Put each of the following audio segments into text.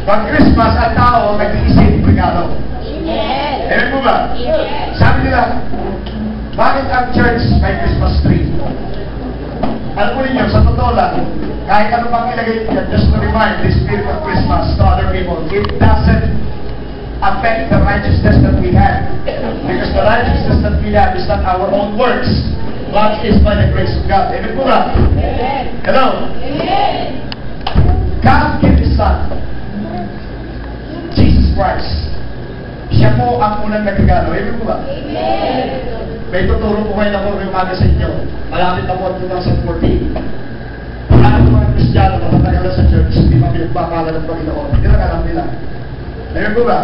Pag Christmas, ang tao nag-iisip regalo. Amen po ba? Sabi nila, bakit ang church may Christmas tree? Alam mo ninyo, sa totoo lang, kahit ano pang ilagay niya, just to remind the spirit of Christmas to other people, it doesn't affect the righteousness that we have. Because the righteousness that we have is not our own works, but is by the grace of God. Amen po ba? Hello? God gave His Son, Jesus Christ. Siya po ang unang nagregalo. Amen po ba? May tuturo po kayo na po yung umaga sa inyo. Malapit na po 2014. Lahat ng mga Kristiyano na matagal sa church, hindi pa pinagpapala ng Panginoon. Hindi lang alam nila. Amen po ba?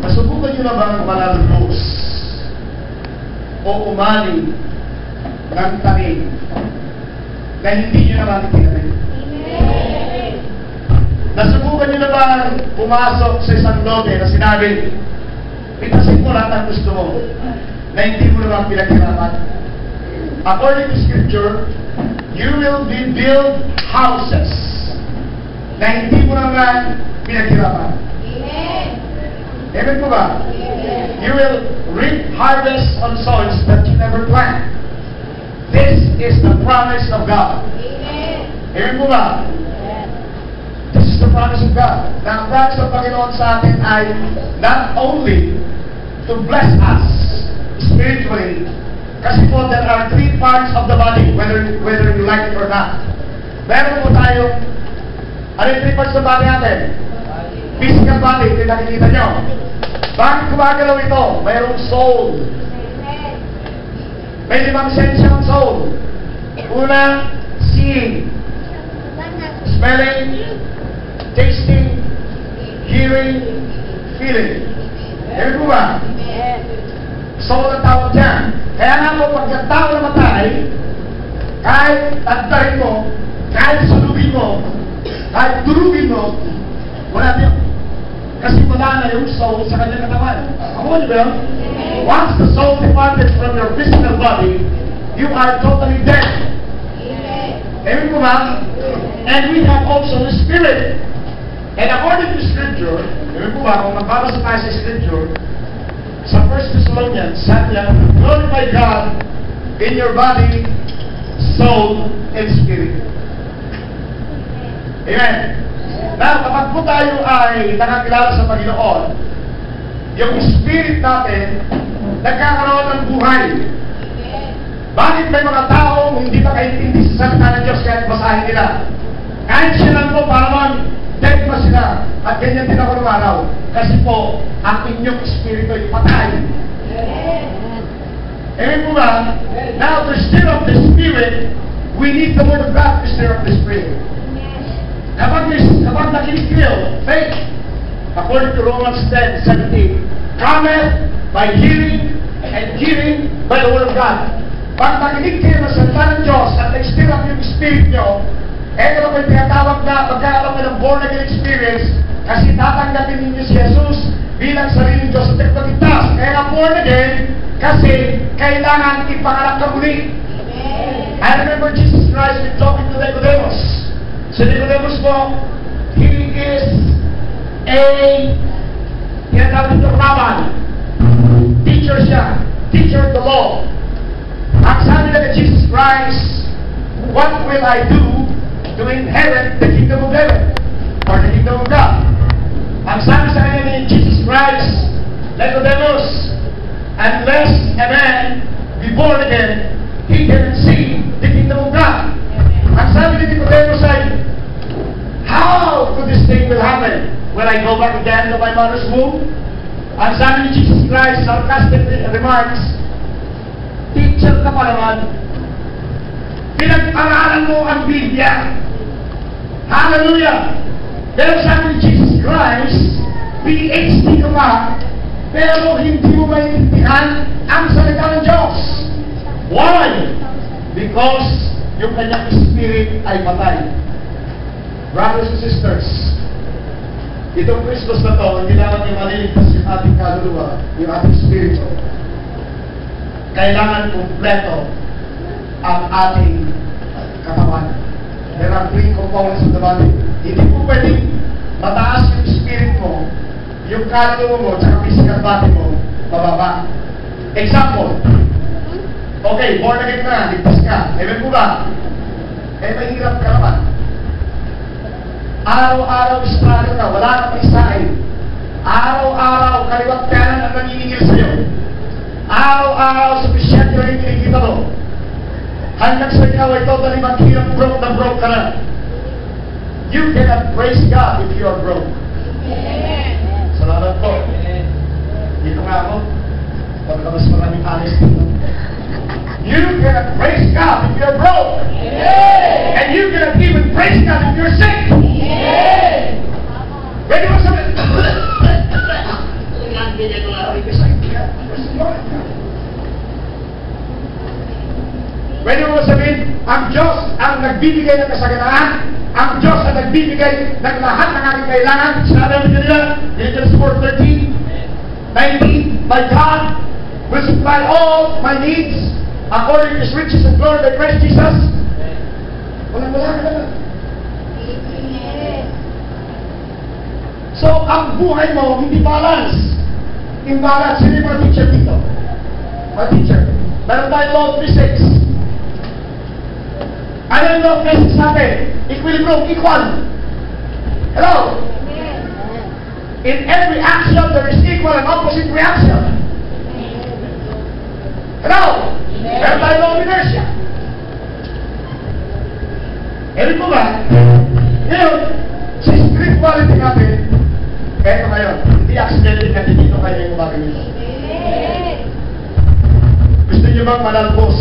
Masubukan nyo na ba ang manalubos o umali ng tanim na hindi nyo naman tinanim? Nasubukan nyo na ba pumasok sa isang lote na sinabi, itasin mo lahat ang gusto mo na hindi mo naman pinaghirapan? According to Scripture, you will build houses na hindi mo naman pinaghirapan. Amen po ba? You will reap harvest on soils that you never plant. This is the promise of God. Amen po ba? This is the promise of God. Na ang promise ng Panginoon sa atin ay not only to bless us spiritually, kasi po there are three parts of the body, whether you like it or not. Meron po tayo, ano yung three parts ng body natin? Physical body, ito yung nakikita nyo. Bakit gumagalaw ito? Mayroong soul. May 5 sense ang soul. Una, seeing, smelling, tasting, hearing, feeling. Amen po ba? Soul ang tawag dyan. Kaya nga po, pag yung tao namatay, kahit tantarin mo, kahit sulugin mo, kahit durugin mo, wala niyo. Kasi wala na yung soul sa kanyang katawan. Ako nyo ba? Once the soul departed from your physical body, you are totally dead. Amen po ba? And we have also the Spirit. And according to Scripture, amen po ba, kung magbabasa tayo sa Scripture, sa 1 Thessalonians, sabi niya, glorify God in your body, soul, and spirit. Amen. Now, kapag po tayo ay nakakilala sa Panginoon, yung spirit natin, nagkakaroon ng buhay. Bakit may mga taong hindi makaintindi sa salita ng Diyos kahit basahin nila? Kahit siya lang po, parang dead pa sila. At ganyan din ako ng araw. Kasi po, ang inyong espiritu ay patay. Amen po ba? Now, to stir up the Spirit, we need the Word of God to stir up the Spirit. Kapag nakinig kayo, faith, according to Romans 10:17, cometh by hearing, and hearing by the Word of God. Pag nakinig kayo ng salita ng Diyos at nag-stir up yung spirit nyo, eto na po yung tinatawag na magkakaroon ka ng born again experience kasi tatanggapin ninyo si Jesus bilang sariling Diyos at nagpagligtas. Kaya nga born again kasi kailangan ipanganak ka muli. I remember Jesus Christ with talking to Nicodemus. Si Nicodemus po, he is a tinatawag nito rabbi. Teacher siya. Teacher of the law. Ang sabi na Jesus Christ, what will I do to inherit the kingdom of heaven? Or the kingdom of God? Ang sabi sa kanya ni Jesus Christ, Nicodemus, unless a man be born again, he cannot see the kingdom of God. Ang sabi ni Nicodemus ay, how could this thing will happen? Will I go back again to my mother's womb? Ang sabi ni Jesus Christ, sarcastic remarks, teacher ka pa naman. Pinag-aralan mo ang Biblia. Hallelujah! Pero sabi ni Jesus Christ, PhD ka pa, pero hindi mo maintindihan ang salita ng Diyos. Why? Because yung kanyang spirit ay patay. Brothers and sisters, itong Christmas na to, hindi lang yung maliligtas yung ating kaluluwa, yung ating spirito. Kailangan kumpleto ang ating katawan. There are 3 components of the body. Hindi po pwedeng yung kaluluwa mo, tsaka physical body mo, bababa. Example, okay, born again ka, ligtas ka, amen po ba? Eh, mahirap ka naman. Araw-araw struggle ka, wala ka pa isain. Araw-araw, kaliwat kanan ang naniningil sa'yo. Araw-araw, sufficient yung kinikita mo. Hanggang sa ikaw ay totally maghirap, broke na broke ka na. You cannot praise God if you are broke. Salamat po. Dito nga ako. Pagka mas maraming honest dito. You cannot praise God if you're broke. And you cannot even praise God if you're sick. Ready mo sabihin? Ready mo sabihin? Ang Diyos ang nagbibigay ng kasaganaan. Ang Diyos ang nagbibigay ng lahat ng aking kailangan. Sinabi namin kanila, Genesis 4:13, 19, my God will supply all my needs according to His riches and glory by Christ Jesus. Wala ka naman. So, ang buhay mo, hindi balance. Imbalance. Sino yung mga teacher dito? Mga teacher. Meron tayo law 3:6. Ano yung law 3:6 natin? Equilibrium, equal. Hello? In every action, there is equal and opposite reaction. Hello? Meron tayo law of inertia. Erin mo ba? Ngayon, sa spirituality natin, eto ngayon, hindi accidental natin dito kayo yung umaga nito. Gusto niyo bang malalbos?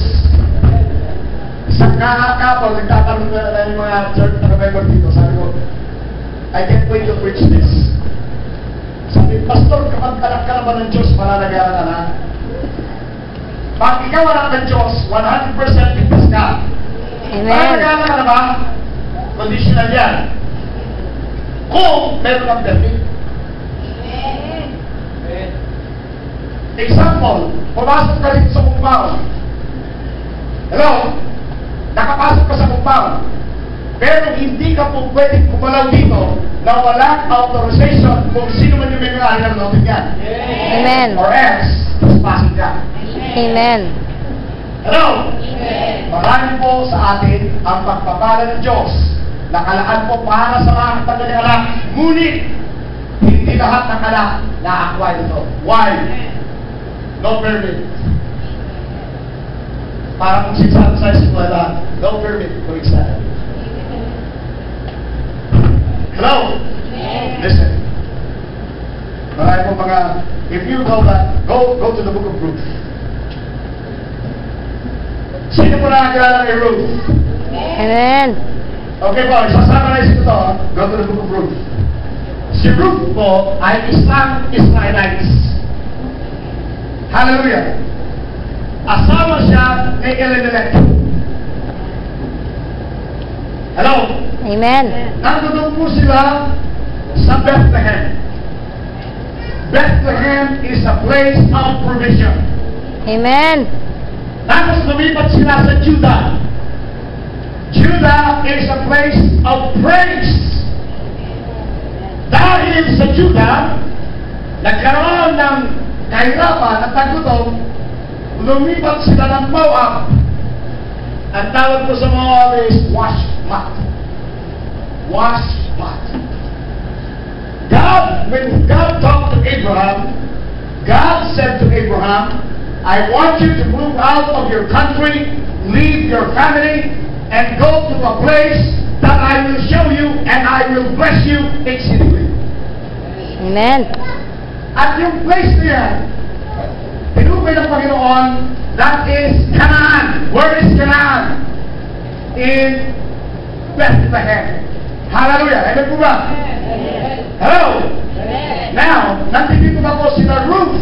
Sa kahapon, nagtatanong na yung mga church na member dito, sabi ko, I can't wait to preach this. Sabi, Pastor, kapag anak ka naman ng Diyos, mananagalan ka na. Pag ikaw anak ng Diyos, 100% ligtas ka. Mananagalan ka na ba? Conditional yan. Kung meron kang permit. Example, pumasok ka rin sa compound. Hello? Nakapasok ka sa compound. Pero hindi ka po pwedeng kumalaw dito na walang authorization kung sino man yung may may-ari ng loob yan. Amen. Or else, trespassing ka. Amen. Hello? Marami po sa atin ang pagpapala ng Diyos. Nakalaan po para sa mga tagalihala. Ngunit, hindi lahat ng kala na-acquire ito. Why? No permit. Para kung sinasabi sa eskwela, no permit to extend. Hello? Listen. Marami po mga, if you know that, go to the book of Ruth. Sino po nakakilala kay Ruth? Amen. Okay po, isasama ito. Go to the book of Ruth. Si Ruth po ay isang Israelites. Hallelujah. Asawa siya ni Elimelech. Hello? Amen. Nandun po sila sa Bethlehem. Bethlehem is a place of provision. Amen. Tapos lumipat sila sa Judah. Judah is a place of praise. Dahil sa Judah, nagkaroon ng kahirapan at tagutom, lumipat sila ng Moab. Ang tawag ko sa Moab is washmat. Washmat. When God talked to Abraham, God said to Abraham, I want you to move out of your country, leave your family, and go to a place that I will show you and I will bless you exceedingly. Amen. At yung place na yan, tinupay ng Panginoon, that is Canaan. Where is Canaan? In Bethlehem. Hallelujah. Amen po ba? Hello? Now, nandito na po sila Ruth.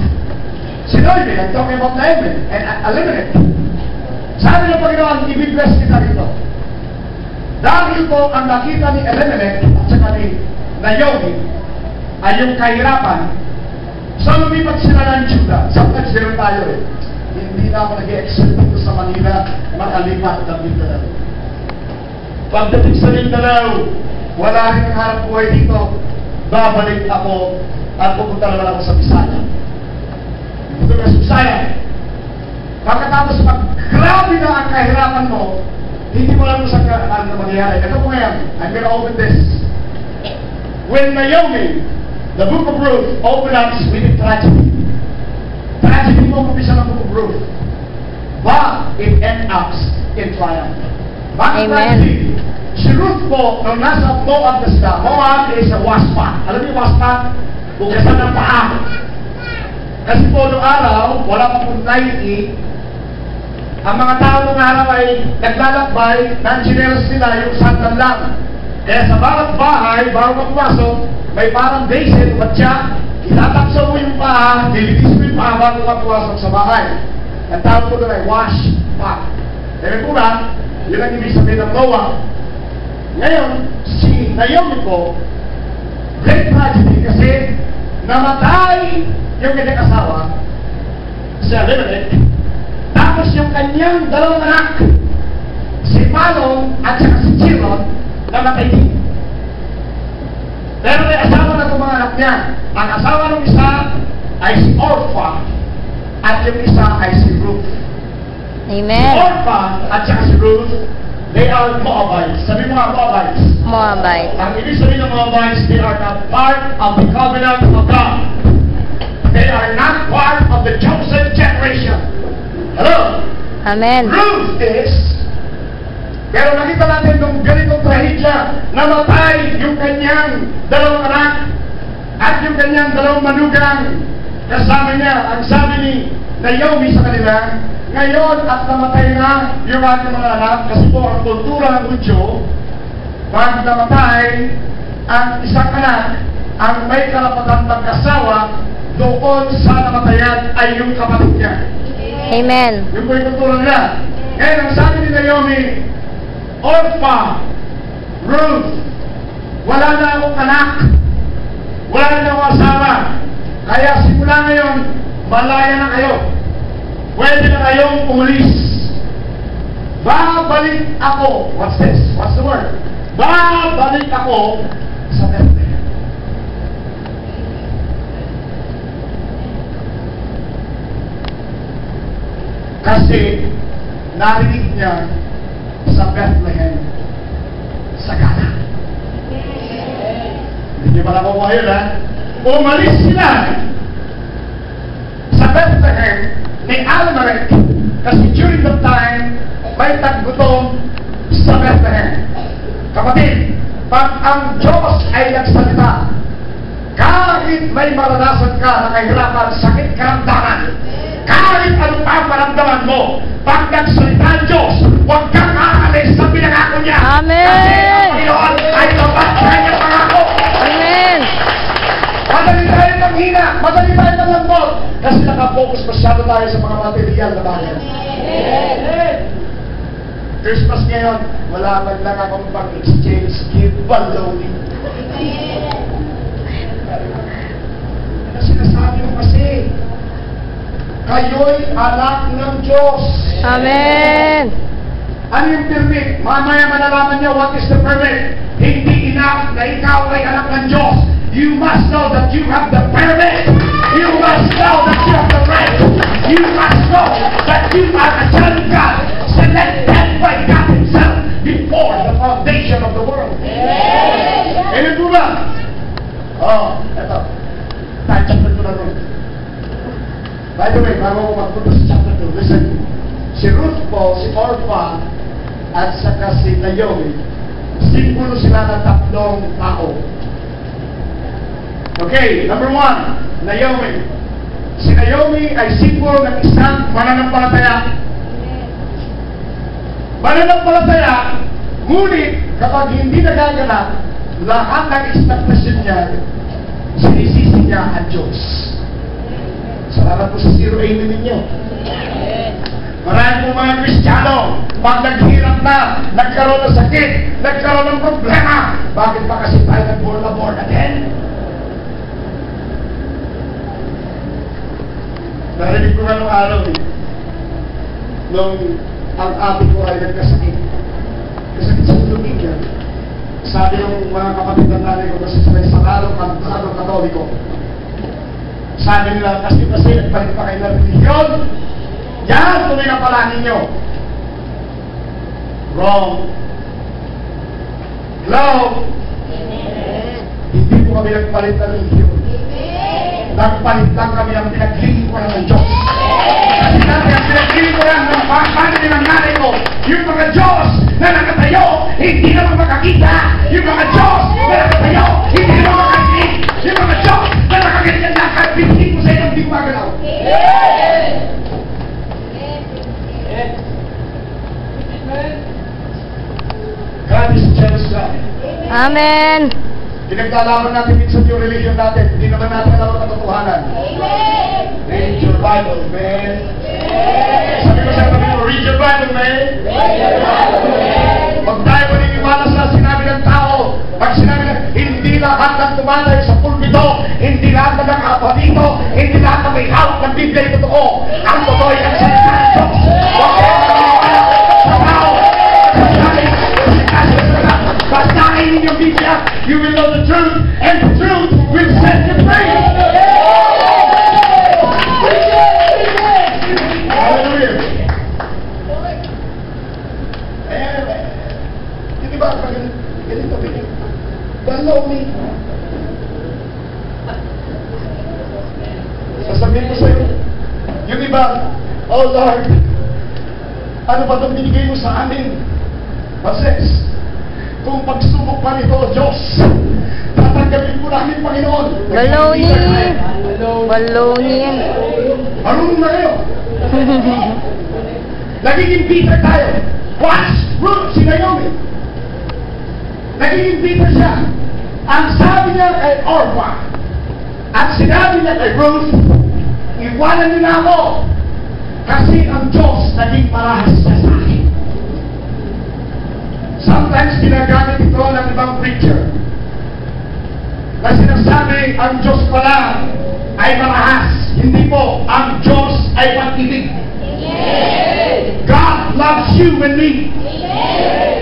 Si Noemi, I'm talking about Naomi and Elimelech. Sabi ng Panginoon, i-bless kita rito. Dahil po ang nakita ni Elimelech at saka ni Naomi ay yung kahirapan, so lumipat sila ng Judah. Sometimes zero tayo eh. Hindi na ako nag-i-expect dito sa Manila makalipat ng Mindanao. Pagdating sa Mindanao, wala rin ang harap buhay dito. babalik ako at pupunta naman ako sa Bisaya. Pupunta ka sa Bisaya. Pagkatapos grabe na ang kahirapan mo, hindi mo alam kung saan ano mangyayari. Ito po ngayon, I'm gonna open this. When Naomi, the book of Ruth, opened up with a tragedy. Tragedy mo kumpisa ng book of Ruth. But it ends up in triumph. Bakit tragedy? Si Ruth po, nung nasa Moab na sila, Moab is a waspa. Alam niyo waspa? Bukasan ng paa. Kasi po noong araw, wala pa pong 90, ang mga tao noong araw ay naglalakbay, non-generous nila yung sandan lang. Kaya sa bawat bahay, bago ka pumasok, may parang basin, batya, itatapso mo yung paa, nilitis mo yung paa bago ka pumasok sa bahay. Ang tawag po doon ay wash pa. Kaya po na, yun ang ibig sabihin ng Noah. Ngayon, si Naomi po, great tragedy kasi namatay yung kanyang asawa, si Elimelech, tapos yung kanyang dalawang anak, si Malon at saka si Chiron, namatay din. Pero may asawa na itong mga anak niya. Ang asawa ng isa ay si Orpha at yung isa ay si Ruth. Amen. Si Orpha at saka si Ruth, they are Moabites. Sabi mo nga Moabites. Moabite. Ang ibig sabihin ng Moabites, they are not part of the covenant of God. They are not part of the chosen generation. Hello? Amen. Ruth is, pero nakita natin nung ganitong trahedya, namatay yung kanyang dalawang anak at yung kanyang dalawang manugang. Kasama niya, ang sabi ni Naomi sa kanila, ngayon at namatay na yung ating mga anak, kasi po ang kultura ng Hudyo, pag namatay ang isang anak, ang may karapatan magkasawa doon sa namatayan ay yung kapatid niya. Amen. Yung po yung kultura nila. Ngayon, ang sabi ni Naomi, Orpha, Ruth, wala na akong anak, wala na akong asawa, kaya simula ngayon, malaya na kayo. Pwede na kayong umalis. Babalik ako. What's this? What's the word? Babalik ako sa Bethlehem. Kasi narinig niya sa Bethlehem sa Gala. Hindi niyo pala kukuha yun, ha? Umalis sila sa Bethlehem ni Elimelech kasi during the time may taggutom sa Bethlehem. Kapatid, pag ang Diyos ay nagsalita, kahit may maranasan ka na kahirapan, sakit, karamdaman, kahit anong paparamdaman mo, pag nagsalita ang Diyos, huwag kang aalis sa pinangako niya. Amen. Kasi ang Panginoon ay tapat sa kanyang pangako. Amen. Madali tayo ng hina, madali tayo ng lambot, kasi nakapokus masyado tayo sa mga material na bagay. Christmas ngayon, wala man lang akong pang-exchange gift baloney. Sinasabi mo kasi, kayo'y anak ng Diyos. Amen. Ano yung permit? Mamaya malalaman niyo what is the permit. Hindi enough na ikaw ay anak ng Diyos. You must know that you have the permit. You must know that you have the right. You must know that you are a child of God, selected by God Himself before the foundation of the world. Amen po ba? Oh, eto. Tayo chapter 2 na rin. By the way, bago ko magpunta sa chapter 2, listen. Si Ruth po, si Orpha, at saka si Naomi, simbolo sila ng tatlong tao. Okay, number 1, Naomi. Si Naomi ay simbolo ng isang mananampalataya. Mananampalataya, ngunit kapag hindi nagaganap, lahat ng expectation niya, sinisisi niya ang Diyos. Salamat po sa 08 ninyo. Marami po mga Kristiyano, pag naghirap na, nagkaroon ng sakit, nagkaroon ng problema, bakit pa kasi tayo nag-born again? Narinig ko nga nung araw nung ang ate ko ay nagkasakit. Kasakit sa tulog niya. Sabi ng mga kapatid ng nanay ko kasi sa araw, Katoliko. Sabi nila, kasi nagpalit pa kayo ng religion, yan, tuloy na pala ninyo. Wrong. Hello? Hindi po kami nagpalit ng religion. Nagpalit lang kami ng pinaglingkuran ng Diyos. Kasi dati ang pinaglingkuran ng family ng nanay ko, yung mga Diyos na nakatayo, hindi naman makakita. Yung mga Diyos na nakatayo, hindi naman makakinig. Yung mga Diyos na nakaganyan na kahit pinig ko sa iyo, hindi magalaw. God is jealous God. Amen. Pinaglalaban natin minsan yung religion natin. Hindi naman natin alam ang katotohanan. Read your Bible, man. Sabi ko sa tabi mo, read your Bible, man. Huwag tayo maniniwala sa sinabi ng tao. Pag sinabi na, hindi lahat ng tumatay sa pulpito, hindi lahat ng nakakapa dito, hindi lahat ng may hawak ng Biblia ay totoo. Ang totoo ay ang salita ng Diyos. Huwag kayo maniniwala sa tao. Basahin ninyong Biblia, you will know the truth, and the truth will set you free. Hallelujah. Yung iba, ganito, dalaw me. Sasabihin ko sa'yo, yung iba, oh Lord, ano ba itong binigay mo sa amin? Moses, kung pagsubok pa nito, Diyos, tatanggapin mo namin, Panginoon. Baloni. Baloni yan. Marunong na kayo. Nagiging bitter tayo. Watch Ruth, si Naomi. Nagiging bitter siya. Ang sabi niya kay Orpah, at sinabi niya kay Ruth, iwanan niyo na ako. Kasi ang Diyos naging marahas siya sa akin. Sometimes ginagamit ito ng ibang preacher na sinasabi ang Diyos pala ay marahas. Hindi po. Ang Diyos ay pag-ibig. God loves you and me.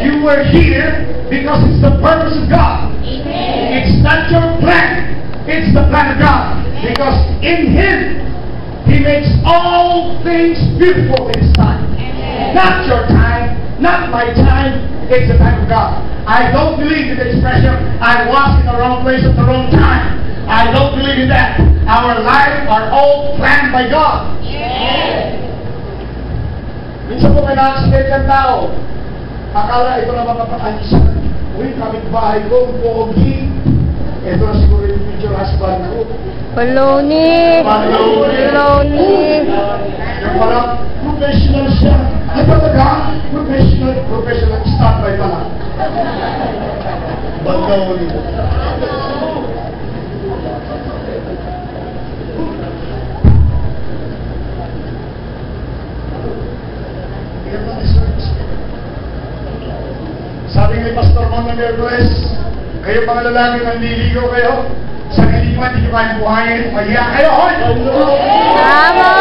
You were here because it's the purpose of God. It's not your plan. It's the plan of God. Because in Him, He makes all things beautiful in His time. Not your time, not my time. It's the time of God. I don't believe in the expression, I was in the wrong place at the wrong time. I don't believe in that. Our lives are all planned by God. Minsan po may na-accident ng tao. Akala ito na mapapakayusan. Uy, kapitbahay ko, pogi. Ito na siguro yung future husband ko. Baloni. Baloni. Yung parang professional siya. Ay talaga? Professional standby pala. Baloni. Sabi ni Pastor Mona Merguez, kayo mga lalaki nandiligaw kayo, sa kaliman, hindi nyo kayang buhayin, mahiya kayo, hoy! Tama!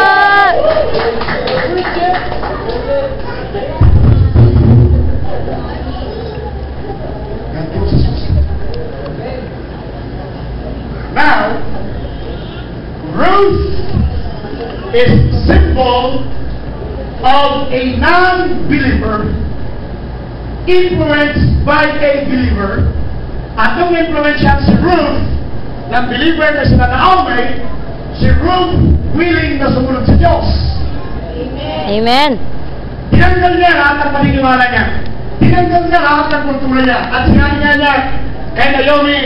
Now, Ruth is symbol of a non-believer influenced by a believer. At nung influensyan si Ruth ng believer na sila Naomi, si Ruth willing na sumunod sa Diyos. Amen. Tinanggal niya lahat ng paniniwala niya. Tinanggal niya lahat ng kultura niya. At sinabi niya kay Naomi,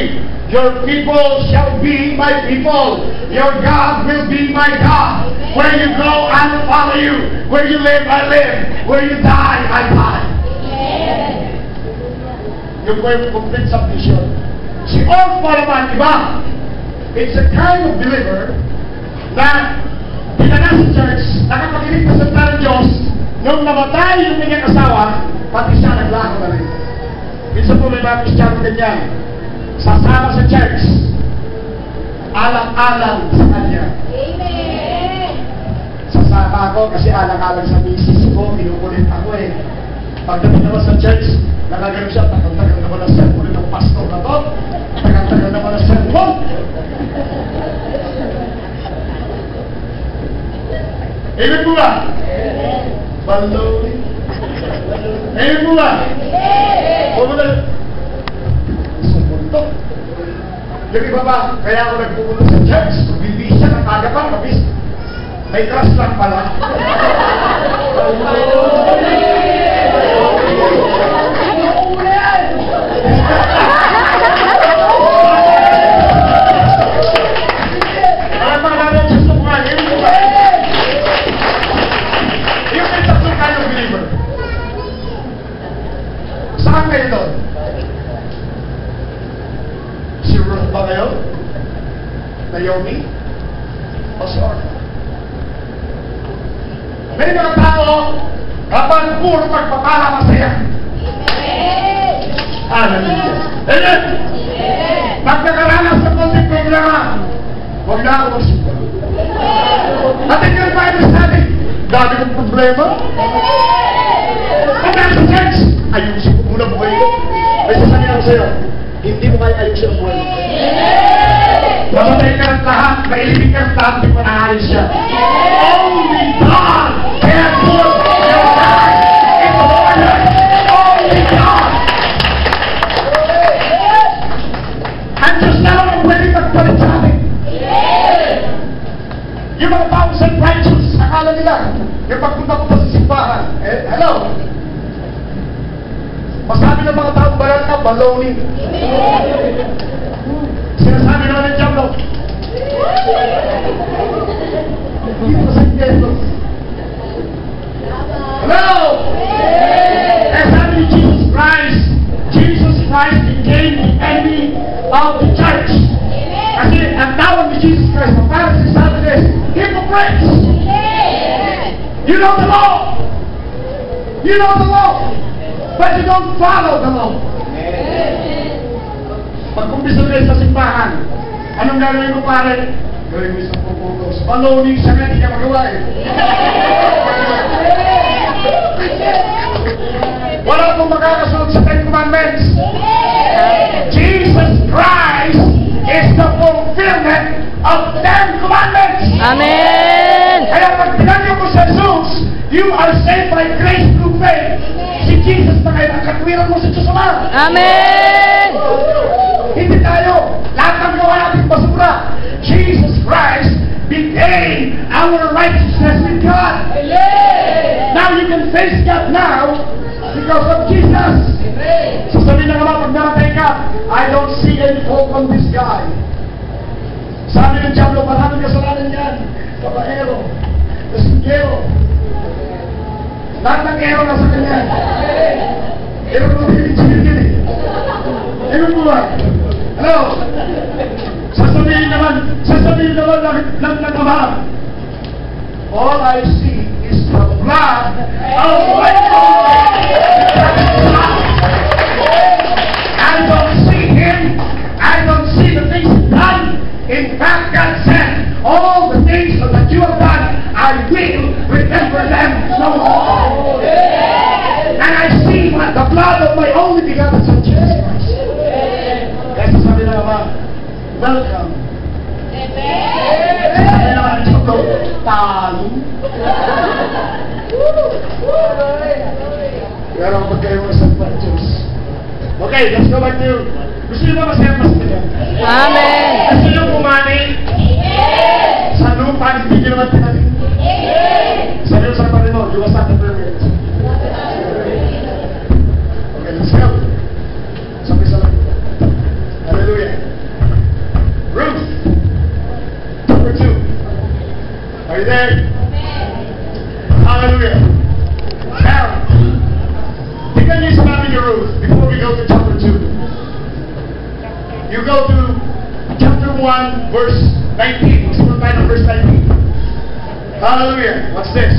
your people shall be my people. Your God will be my God. Where you go, I will follow you. Where you live, I live. Where you die, I die. Yung po yung complete submission. Si Orpah naman, iba. It's a kind of believer na pinana sa church, nakapakinig sa salita ng Diyos, nung namatay yung kanyang asawa, pati siya naglaho na rin. Minsan po may mga Kristyano ganyan. Sasama sa church, alang-alang sa kanya. Amen. Sasama ako kasi alang-alang sa misis ko, pinukulit ako eh. Pagdating naman sa church, nakagaling siya, tagal-tagal naman ang sermon ng pastor na to, tagal-tagal naman ang sermon. Amen po ba? Baloney. Amen po ba? Huwag mo na. Sumunto. Yung iba ba, kaya ako nagpupunta sa church, bibis siya, nakaga pa, mabis. May crush lang pala. Saan kayo doon? Si Ruth ba kayo? Naomi? O si Orpha? May mga tao, kapag puro pagpapala masaya. Hallelujah. Amen? Pagkakaranas sa konting programa, huwag na ako magsimpa. At hindi yung Bible study, dami kong problema. Pag nasa church, ayusin ko muna buhay ko. May sasabihin ako sa'yo, hindi mo kaya ayusin ang buhay ko. Mamatay ka ng lahat, mailibig ka ng lahat, hindi mo naayos siya. Only God can put your life in order. Only God. Ang Diyos na lang ang pwede magpalit sa atin. Yung mga tao self-righteous, akala nila, yung pagpunta ko pa sa simbahan, hello? Masabi ng mga taong baral ka, baloney. Sinasabi naman ng Diablo. Dito sa Diablo. Hello? Eh sabi ni Jesus Christ became the enemy of the church. Kasi ang tawag ni Jesus Christ, para sa sabi is, hypocrites! You know the law! You know the law! But you don't follow the law. Pag-umpisa kayo sa simbahan, anong gagawin ko pare? Gawin mo isang puputos. Baloney siya nga, hindi niya magawa eh. Wala akong makakasunod sa 10 Commandments. Jesus Christ is the fulfillment of 10 Commandments. Amen. Kaya pag pinanyo mo sa Jesus, you are saved by grace through faith. Si Jesus na kayo, ang katwiran mo sa Diyos Ama. Amen. Hindi tayo. Lahat ng gawa natin basura. Jesus Christ became our righteousness with God. Now you can face God now because of Jesus. Sasabihin na naman, pag namatay ka, I don't see any hope on this guy. Sabi ng Diablo, maraming kasalanan yan. Babaero, kasinggero. Lahat ng ero na sa kanya. Ero mo pinigil eh. Ero mo ba? Hello? Sasabihin naman ng Ama, all I see is the blood of my God. I don't see Him. I don't see the things He's done. In fact, God said, all the things that you have done, I will remember them no more. And I see the blood of my only begotten Son, Jesus Christ. Kaya sasabi na naman, welcome. Sabi naman, ito, talo. Pero pag kayo mga self-righteous. Okay, let's go back to, gusto nyo ba masaya mas nila? Amen. Gusto nyo pumani? Sa lupa, hindi nyo naman tinaling? Sa nyo sa pari mo, you was not the permit. Okay, let's go. Sabi sa lang. Hallelujah. Ruth, chapter 2. Are you there? Hallelujah. Now, tingnan niyo sa namin ni Ruth before we go to chapter 2. You go to chapter 1, verse 19. Let's tayo ng verse 19. Hallelujah. What's this?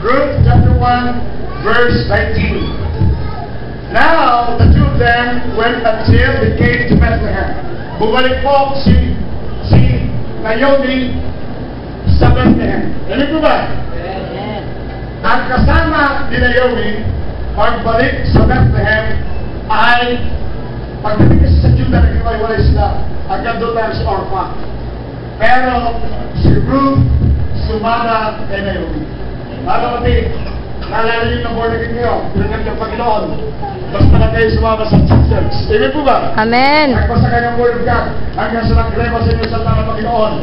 Ruth, chapter 1, verse 19. Now, the two of them went until they came to Bethlehem. Bumalik po si Naomi sa Bethlehem. Ano po ba? Ang kasama ni Naomi pagbalik sa Bethlehem ay pagdating kasi sa Judah, naghiwalay sila. Agad doon tayo si Orpha. Pero si Ruth, sumama kay Naomi. Mga kapatid, naalala niyo na born again kayo, pinangat ng Panginoon. Basta na kayo sumama sa church. Amen po ba? Amen. Hanggang sa kanyang word of God, hanggang sa nagrema sa inyo sa ng Panginoon,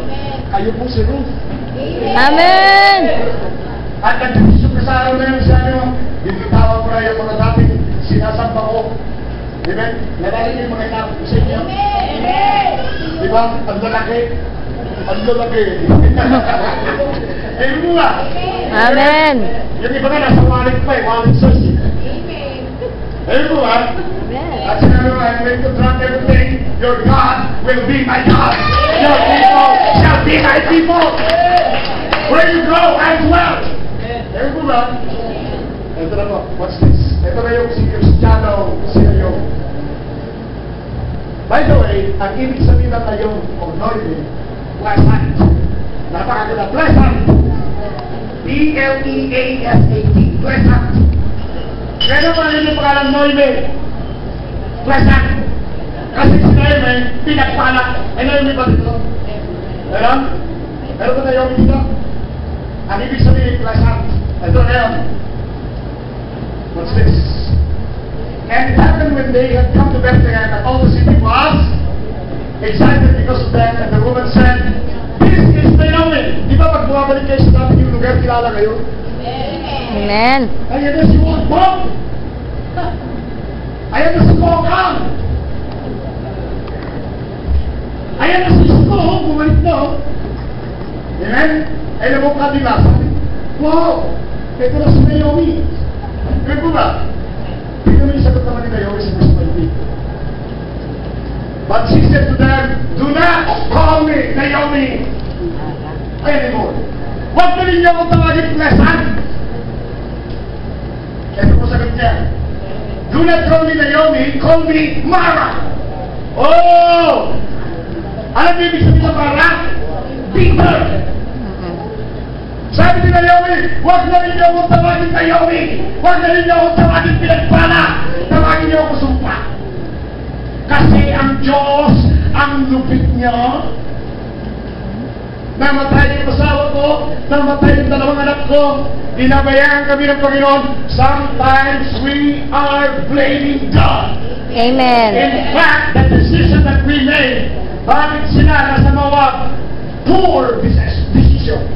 kayo po si Ruth. Amen. At nag-isip ka sa araw na yun sa inyo, binitawan ko na yung mga dating sinasamba ko. Amen? Nalala niyo yung mga inakot ko sa inyo? Di ba? Ang lalaki. Ang lalaki. Amen mo ba? Amen. Yung iba nga nasa wallet pa eh, wallet sauce. Amen mo ba? At sinabi mo, I'm going to drop everything. Your God will be my God. Your people shall be my people. Where you go, I dwell. Amen mo ba? Ito na po. What's this? Ito na yung si Cristiano Sirio. By the way, ang ibig sabihin na tayo, o Noide, pleasant. Napakaganda. Pleasant. P-L-E-A-S-A-T. Pleasant. Kaya pa rin yung pangalan Noide. Pleasant. Kasi si Noide, pinagpala. Ay, Noide ba dito? Meron? Meron ba tayo dito? Ang ibig sabihin, pleasant. Ito na yun. What's this? And it happened when they had come to Bethlehem that all the city was excited because of them, and the woman said, "This is Naomi." Di ba pag bumabalik kayo sa dati yung lugar, kilala kayo? Amen. Ayan na si Wotbog! Ayan na si Kokang! Ayan na si Sko, bumalik na. Amen? Ay namukha nila. Wow! Ito na si Naomi. Ganun po ba? Hindi naman yung sagot naman ni Naomi sa verse 20. But she said to them, "Do not call me Naomi anymore." Huwag na ninyo akong tawagin pleasant. Ito po sagot niya. "Do not call me Naomi, call me Mara." Oh! Alam niyo ibig sabihin ng Mara? Bitter. Sabi ni Naomi, huwag na rin niyo akong tawagin Naomi. Huwag na rin niyo akong tawagin pinagpala. Tawagin niyo ako sumpa. Kasi ang Diyos, ang lupit niya. Namatay yung asawa ko, namatay yung dalawang anak ko, inabayaan kami ng Panginoon. Sometimes we are blaming God. Amen. In fact, the decision that we made, bakit sila nasa Moab? Poor decision.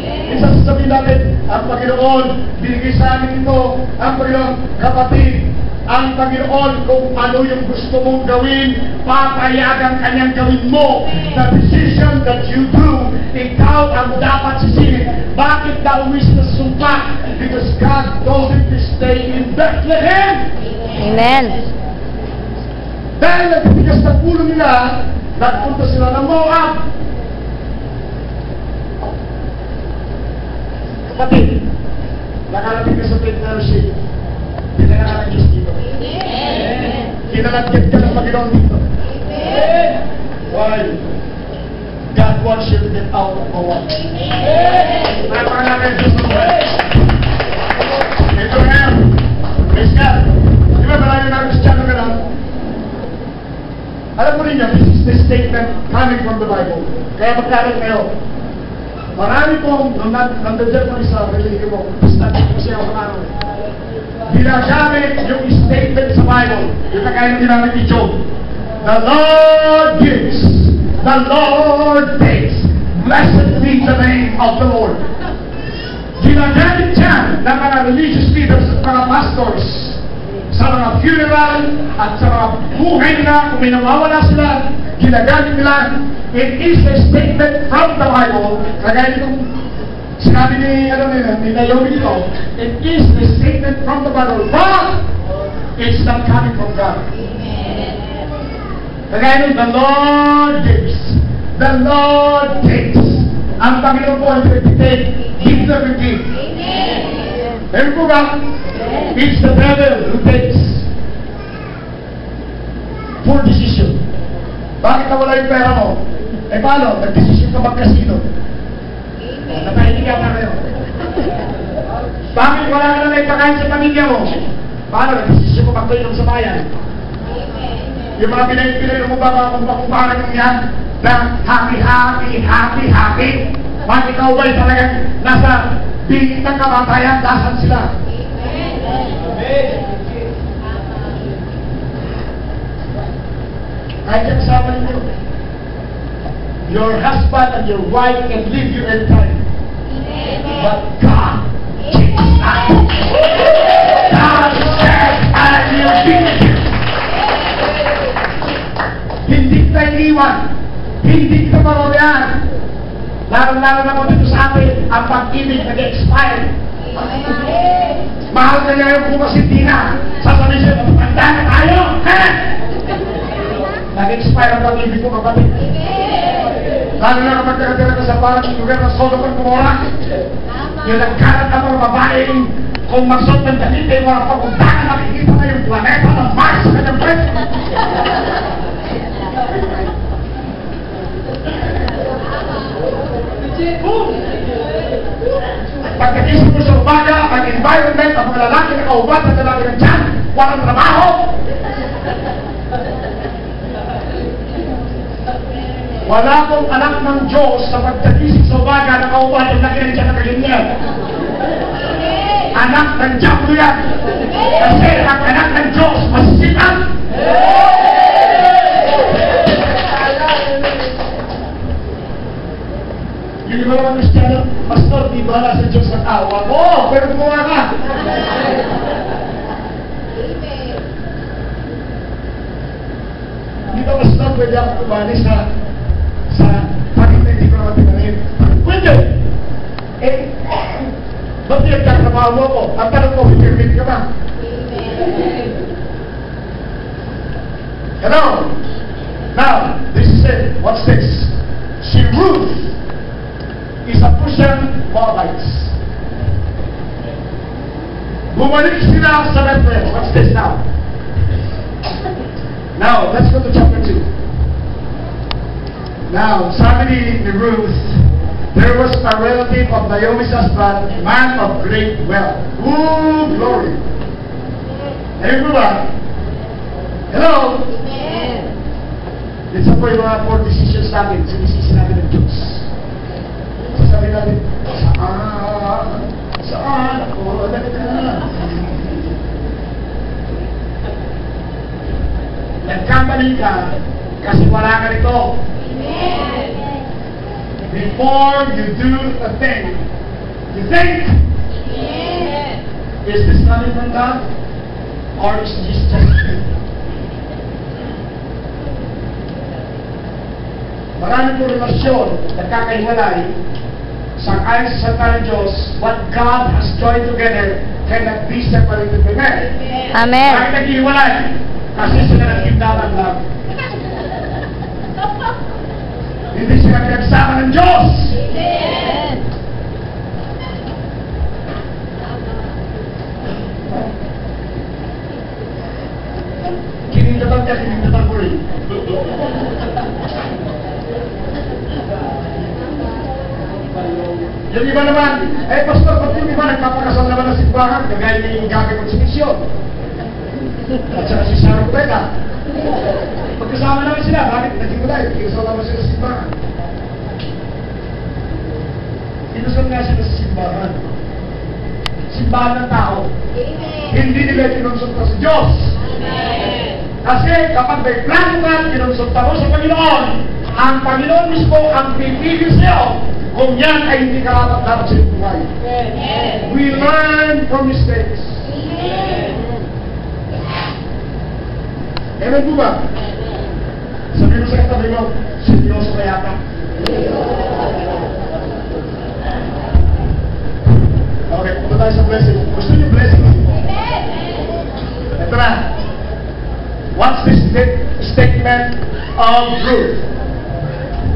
Minsan sasabihin natin, ang Panginoon, binigay sa amin ito, ang Panginoon, kapatid, ang Panginoon, kung ano yung gusto mong gawin, papayagan kanyang gawin mo. The decision that you do, ikaw ang dapat sisingin. Bakit daw uwi sa sumpa? Because God told him to stay in Bethlehem. Amen. Dahil nagtitigas ng ulo nila, nagpunta sila ng Moab. Kapatid, nakarating ka sa partnership, pinangalan ng Diyos dito. Kinalagyan ka ng Panginoon dito. Why? God wants you to get out of Moab. Napangalan ng Diyos ng Moab. Ito na yan. Praise God. Di ba marami na Kristiyano ka lang? Alam mo rin yan, this is the statement coming from the Bible. Kaya magkaroon kayo. Marami pong nandadyan mo sa religion mo, basta ko siya ang araw. Ginagamit yung statement sa Bible, yung kagaya ng ginamit ni Job. The Lord gives, the Lord takes, blessed be the name of the Lord. Ginagamit yan ng mga religious leaders at mga pastors sa mga funeral at sa mga buhay nila, kung may nawawala sila, ginagamit nila. It is a statement from the Bible. Kagaya nitong sinabi ni Naomi dito, it is a statement from the Bible, but it's not coming from God. Kagaya nitong, the Lord gives, the Lord takes. Ang Panginoon po ay take, give never give. Amen po ba? It's the devil who takes for decision. Bakit nawala yung pera mo? Eh paano? Nag-decision ka mag-casino. Napahinig ka na kayo. Bakit wala ka na may pakain sa pamilya mo? Paano? Nag-decision ka mag-inom sa bayan. Yung mga pinay mo ba kung bakit yung yan? Na happy, happy, happy, happy. Pag ikaw ba'y talagang nasa bingit ng kamatayan, nasan sila? Kahit yung kasama ninyo, your husband and your wife can leave you anytime. But God changes not. God says, I will be with you. Hindi kita iniwan. Hindi kita maroon. Lalo-lalo na po dito sa atin, ang pag-ibig nag-expire. Mahal ka niya yung bukas hindi na. Sasabihin siya, matanda na tayo. Nag-expire ang pag-ibig ko, kapatid. Lalo na kapag nakatira ka sa parang lugar na Sodom at Gomorrah. Yung nagkalat na mga babaeng kung magsot ng damit ay mga paguntahan, makikita na yung planeta ng Mars sa kanyang breath. Pagkakisip mo sa umaga, ang environment, ang mga lalaki na kaubat at lalaki ng tiyan, walang trabaho. Wala pong anak ng Diyos sa pagkakisip sa umaga na kaubat at lalaki ng tiyan na kaganyan. Anak ng Diablo yan. Kasi ang anak ng Diyos masisipag. Yung iba naman Kristiyano, Pastor, di ba sa Diyos ng awa? Oo, pero gumawa ka. Hindi ba, Pastor, pwede ako kumali sa pagkita hindi ko naman tinanim? Pwede! Ba't pinagkatrabaho mo ako? Ang tanong ko, pinirmit ka ba? Hello? Now, this is it. What's this? Si Ruth is a Persian Moabite. Bumalik sila sa Bethlehem. What's this now? Now, let's go to chapter 2. Now, sabi ni Ruth, there was a relative of Naomi's husband, man of great wealth. Ooh, glory. Everyone. Hello? It's po yung mga poor decisions natin. Sinisisi natin ng Diyos. Sasabi natin, saan ako nagka? Nagkamali ka kasi wala ka nito. Before you do a thing, you think, is this coming from God? Or is this just me? Marami po relasyon nagkakahiwalay sa ayon sa salita ng Diyos. What God has joined together cannot be separated by man. Amen. Bakit naghihiwalay? Kasi sila nagkimdaman lang. Hindi sila pinagsama ng Diyos. Kinindatan ka, kinindatan ko rin. Yung iba naman, Pastor, ba't yung iba nagpapakasal naman ng simbahan, kagaya niya yung Gabi Concepcion at saka si Sarah Peta. Pagkasama naman sila, bakit naghiwalay? Kinasal naman sila sa simbahan. Kinasal nga sila sa simbahan. Simbahan ng tao. Hindi nila kinonsulta sa Diyos. Kasi kapag may plano ka, kinonsulta mo sa Panginoon, ang Panginoon mismo ang pipili sa'yo kung yan ay hindi karapat-dapat sa iyong buhay. We learn from mistakes. Amen po ba? Sabi mo sa katabi mo, seryoso kaya ka? Okay, punta tayo sa blessing. Gusto niyo blessing? Ito na. What's this statement of Ruth?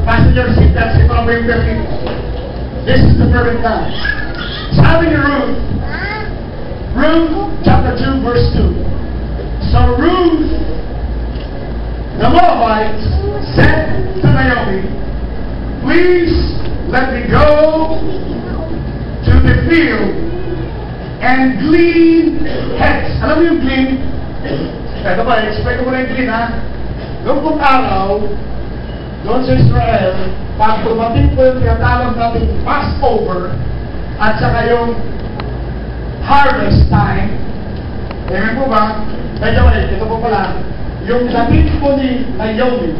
Passenger seat that si Papa yung perfect. This is the perfect time. Sabi ni Ruth, chapter 2, verse 2. So Ruth, the Moabite, said to Naomi, please let me go to the field and glean heads. Alam mo yung glean? Ito ba, explain ko muna yung glean, ha? Noong pong araw, doon sa Israel, pag dumating po yung tinatawag natin Passover, at saka yung harvest time, amen po ba? By the way, ito po pala, yung dating po ni Naomi,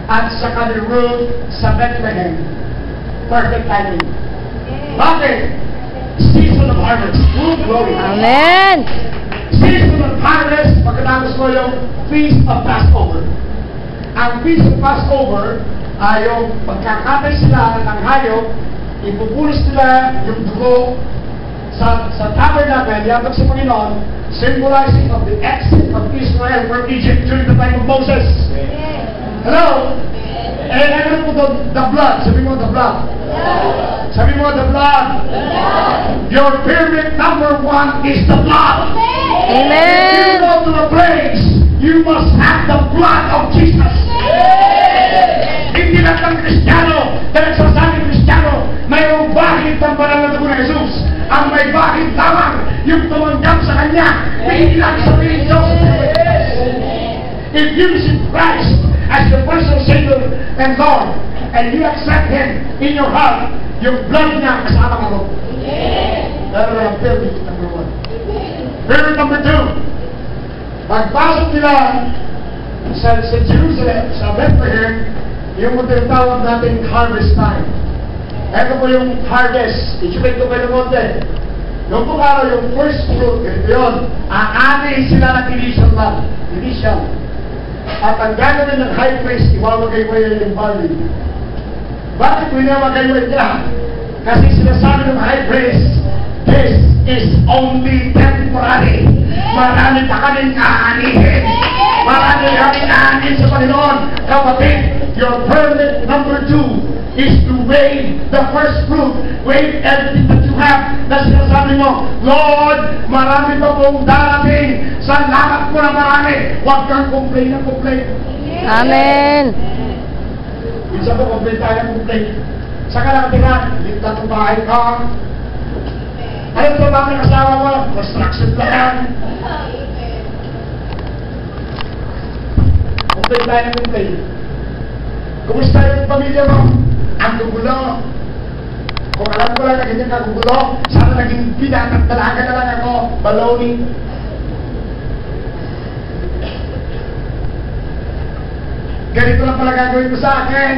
at saka ni Ruth sa Bethlehem, perfect timing. Bakit? Season of harvest. True glory. Amen. Season of harvest, pagkatapos ko yung Feast of Passover. Ang Feast of Passover ay yung pagkakatay sila ng hayop, ipupulis nila yung dugo sa tabernacle, yabag sa Panginoon, symbolizing of the exit of Israel from Egypt during the time of Moses. Hello? And ano po the blood? Sabi mo the blood. Sabi mo the blood. Your permit number 1 is the blood. Amen. If you go to the place, you must have the blood of Jesus. Hindi lang ng Kristiyano, dahil sasabing Kristiyano, mayroong bahid ng banal na dugo ng Jesus. Ang may bahid lamang, yung tumanggap sa Kanya, may ilang sabihin Diyos. If you receive Christ as your personal Savior and Lord, and you accept Him in your heart, yung blood niya kasama ka mo. Pero ang permit number 1. Permit number 2. Pagpasok nila sa Jerusalem, sa Bethlehem, yung tinatawag natin harvest time. Ito po yung harvest. Itsupin ko kayo ng konti. Noong po araw, yung first fruit, ganito yun. Aanin sila ng initial. At ang gagawin ng high priest, iwawagay mo yung barley. Bakit winawagay niya? Kasi sinasabi ng high priest, this is only temporary. Marami pa kaming aanihin. Marami kaming aanihin sa Panginoon. Kapatid, your permit number 2 is to wave the first fruit. Wave everything that you have. Na sinasabi mo, Lord, marami pa pong darating. Salamat mo na marami. Huwag kang complain na complain. Amen. Minsan po, complain tayo ng complain. Saka lang tira, lintan ng bahay ka. Ayaw ito ba ang asawa mo? Construction lang. Complain tayo ng complain. Kumusta yung pamilya mo? Ang gugulo. Kung alam ko lang na ganyan kagugulo, sana naging pinatagdalaga na lang ako. Baloney. Ganito lang pala gagawin mo sa akin.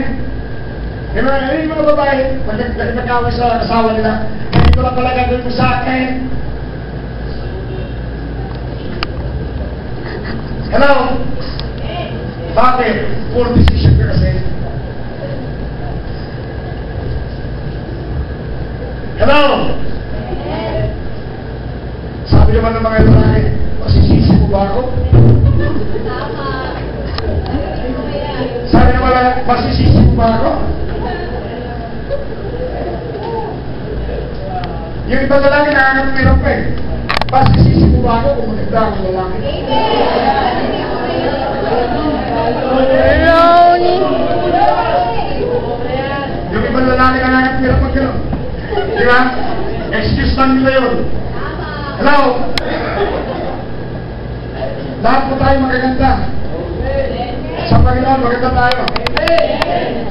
Yung mga babae, nagkakaway sa asawa nila, ganito lang pala gagawin mo sa akin. Hello? Bakit? Poor decision ka kasi. Hello? Sabi naman ng mga lalaki, masisisi mo ba ako? Sabi naman lang, masisisi mo ba ako? Yung ibang lalaki nakakapirap pa eh. Masisisi mo ba ako kung maganda ang lalaki? Yung ibang lalaki nakakapirap pag gano'n. Di ba? Excuse lang nila yun. Hello? Lahat po tayo magaganda. Sa Panginoon, maganda tayo.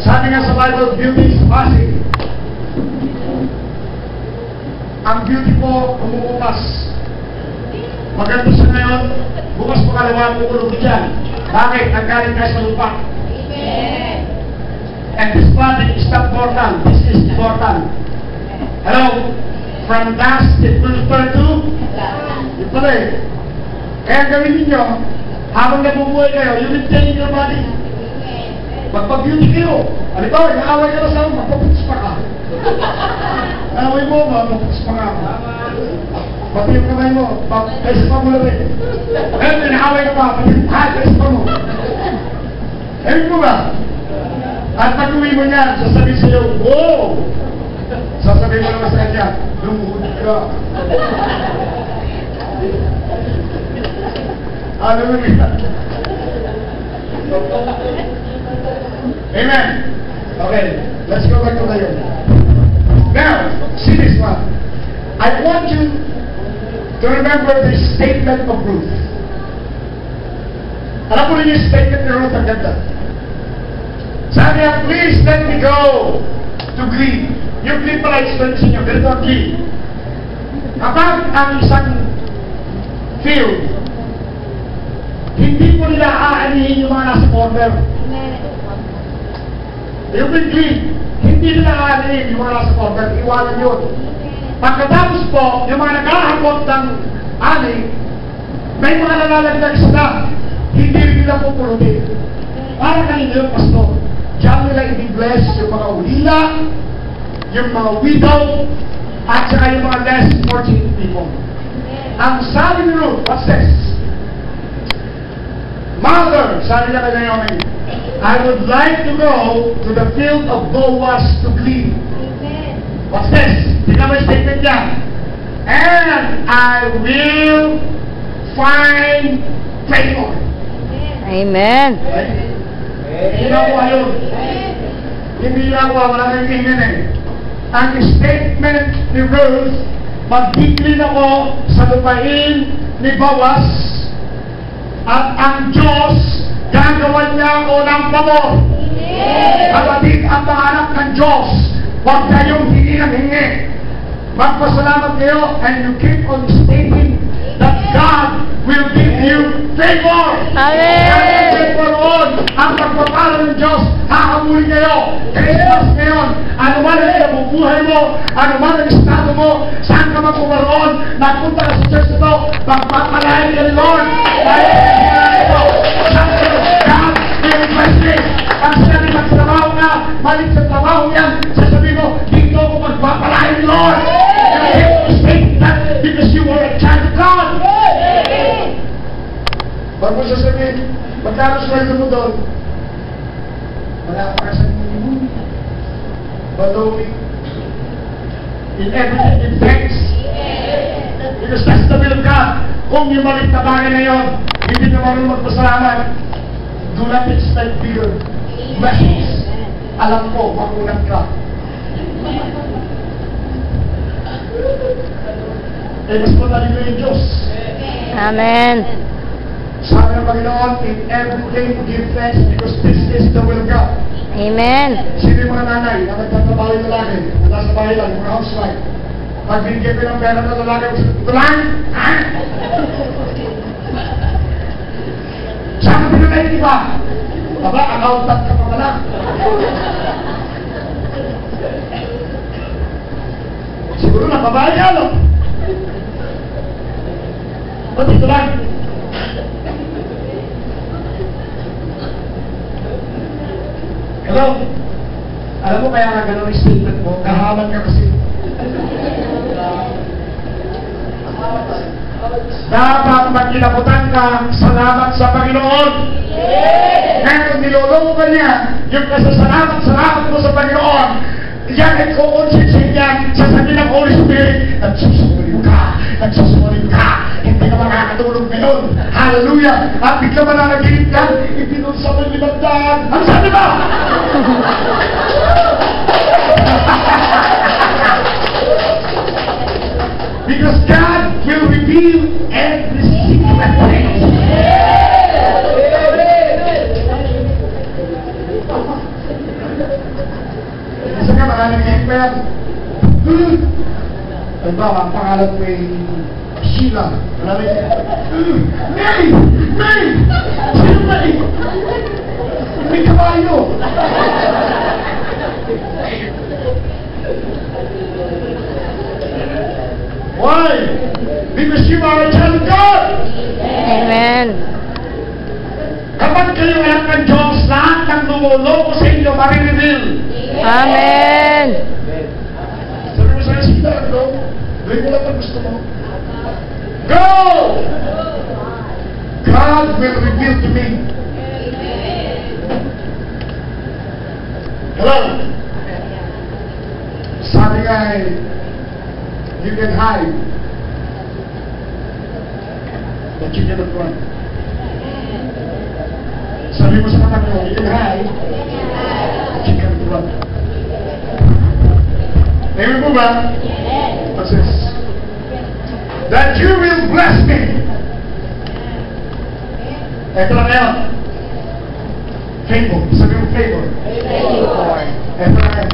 Sabi nga sa Bible, beauty is passing. Ang beauty po, umuupas. Maganda siya ngayon, bukas pa kalawa ang kukulog dyan. Bakit? Nagkalit kayo sa lupa. And this body is not mortal. This is immortal. Hello? From dust, it will turn to? Ito pala eh. Kaya gawin ninyo, habang nabubuhay kayo, you maintain your body. Magpag-beauty kayo. Halimbawa, naaway ka na sa magpaputos pa ka. Naaway mo, magpaputos pa ka. Pati yung kamay mo, kaisa pa mo lang eh. Ngayon, naaway ka pa, pati yung kaisa pa mo. Ewan mo ba? At pag-uwi mo niyan, sasabihin sa'yo, wow! Sasabihin mo naman sa kanya, lumuhod ka. Ano mo yan? Amen. Okay, let's go back to Naomi. Now, see this one. I want you to remember this statement of Ruth. Alam mo rin yung statement ni Ruth ang ganda. Sabi niya, please let me go to glean. Yung glean pala, explain sa inyo. Ganito ang glean. Kapag ang isang field, hindi mo nila aanihin yung mga nasa corner. Yung glean, hindi nila aanihin yung mga nasa corner. Iwanan yun. Pagkatapos po, yung mga naghahabot ng ani, may mga nalalagdag sila. Hindi nila pupulutin. Para kanina yung pastor. Diyan nila i-bless yung mga ulila, yung mga widow, at saka yung mga less fortunate people. Ang sabi ni Ruth, what's this? Mother, sabi niya kay Naomi, I would like to go to the field of Boaz to glean. What's this? Tingnan mo yung statement niya. And I will find favor. Amen. Hindi na ako ayun. Hindi na ako, wala nang tingin eh. Ang statement ni Ruth, magdiklin ako sa lupain ni Boaz at ang Diyos gagawan niya ako ng pabor. Kapatid, ang pangarap ng Diyos, huwag kayong hingi ng hingi. Magpasalamat kayo and you keep on stating that God will give you favor. Amen. Favor on ang pagpapala ng Diyos, hahamuli kayo. Christmas ngayon, ano man ang nabubuhay mo, ano man ang estado mo, saan ka magpumaroon, nagpunta ka sa church ito, magpapalain ka ni Lord. Dahil ito, God will bless you. Pag sinabi magtrabaho ka, malit sa trabaho yan, sasabihin mo, dito ako magpapalain ni Lord. And you have to state that because you are a child of God. Ba't mo sasabihin, magkano sweldo mo doon? Wala pa sa minimum. Baloney. In everything in thanks. Because that's the will of God. Kung yung malit na bagay na yun, hindi ka marunong magpasalamat, do not expect bigger blessings. Alam ko, makulat ka. Mas madali ko yung Diyos. Amen. Sabi ng Panginoon, in everything give thanks because this is the will of God. Amen. Sino yung mga nanay na nagtatrabaho yung lalaki, na nasa bahay lang, yung mga housewife, pag binigyan ko ng pera ng lalaki, ito lang, ha? Saan ka pinagay, di ba? Aba, accountant ka pa pala. Siguro na, babae ka, no? Ba't ito lang? Hello? Alam mo kaya nga ganun yung statement mo, kahaman ka kasi. Dapat magkilabutan ka, salamat sa Panginoon. Ngayon, niloloko ka niya, yung kasasalamat mo sa Panginoon, yan ay kukonsinsin yan sa sabi ng Holy Spirit, nagsusulit ka, hindi ka makakatulog ngayon. Hallelujah! At bigla mananaginip yan, ipinun sa may limandaan. Ano sabi ba? Because God will reveal every secret thing. Isa ka, mananaginip pa yan. Ano ba, ang pangalan ko ay Sheila. Mary! Mary! Sino Mary? May kabayo! Why? Because you are a child of God! Amen. Kapag kayo anak ng Diyos, lahat ng lumuloko sa inyo marireveal. Amen. Sabi mo sa'yo, Sheila, go! Gawin mo lang ang gusto mo. Go! God will reveal to me. Hello? Sabi nga you can hide, but you cannot run. Sabi mo sa katabi mo, you can hide, but you cannot run. Amen po ba? What's this? That you will bless me. Ito lang yan. Favor. Sabi mo favor. Eto na yan.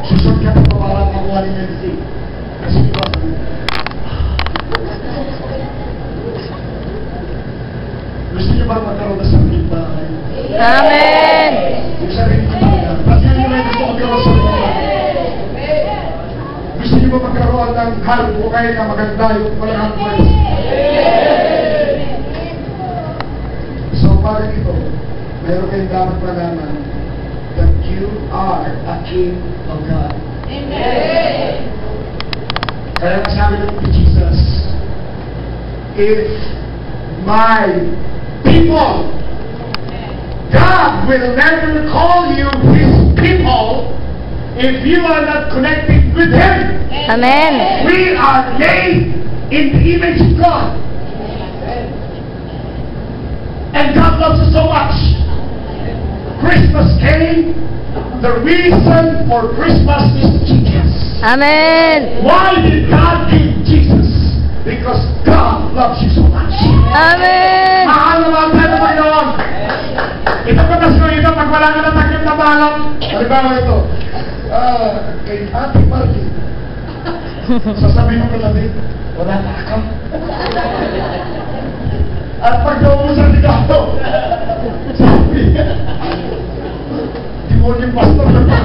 Susunod ka pa para makuha ninyo yung thing. Kasi ito, gusto niyo ba magkaroon na sakit ba kayo? Amen. Yung sarili ko talaga. Pati yan yung gusto magkaroon sa mga. Gusto niyo ba magkaroon ng health o kaya na maganda yung walang health? So, parang ito, meron kayong dapat malaman that you are a king of God. Amen. Kaya sabi ng Jesus, if my people, God will never call you His people if you are not connected with Him. Amen. We are made in the image of God. And God loves us so much. Christmas came. The reason for Christmas is Jesus. Amen. Why did God give Jesus? Because God loves you so much. Amen. Mahal na mahal tayo ng Panginoon. Ito pa mas ito, pag wala ka na takip na balak. Halimbawa ito, kay Ate Marty, sasabihin mo katabi, wala na ka. At pag nauusan ni Gato, sabi, yung pastor na pa.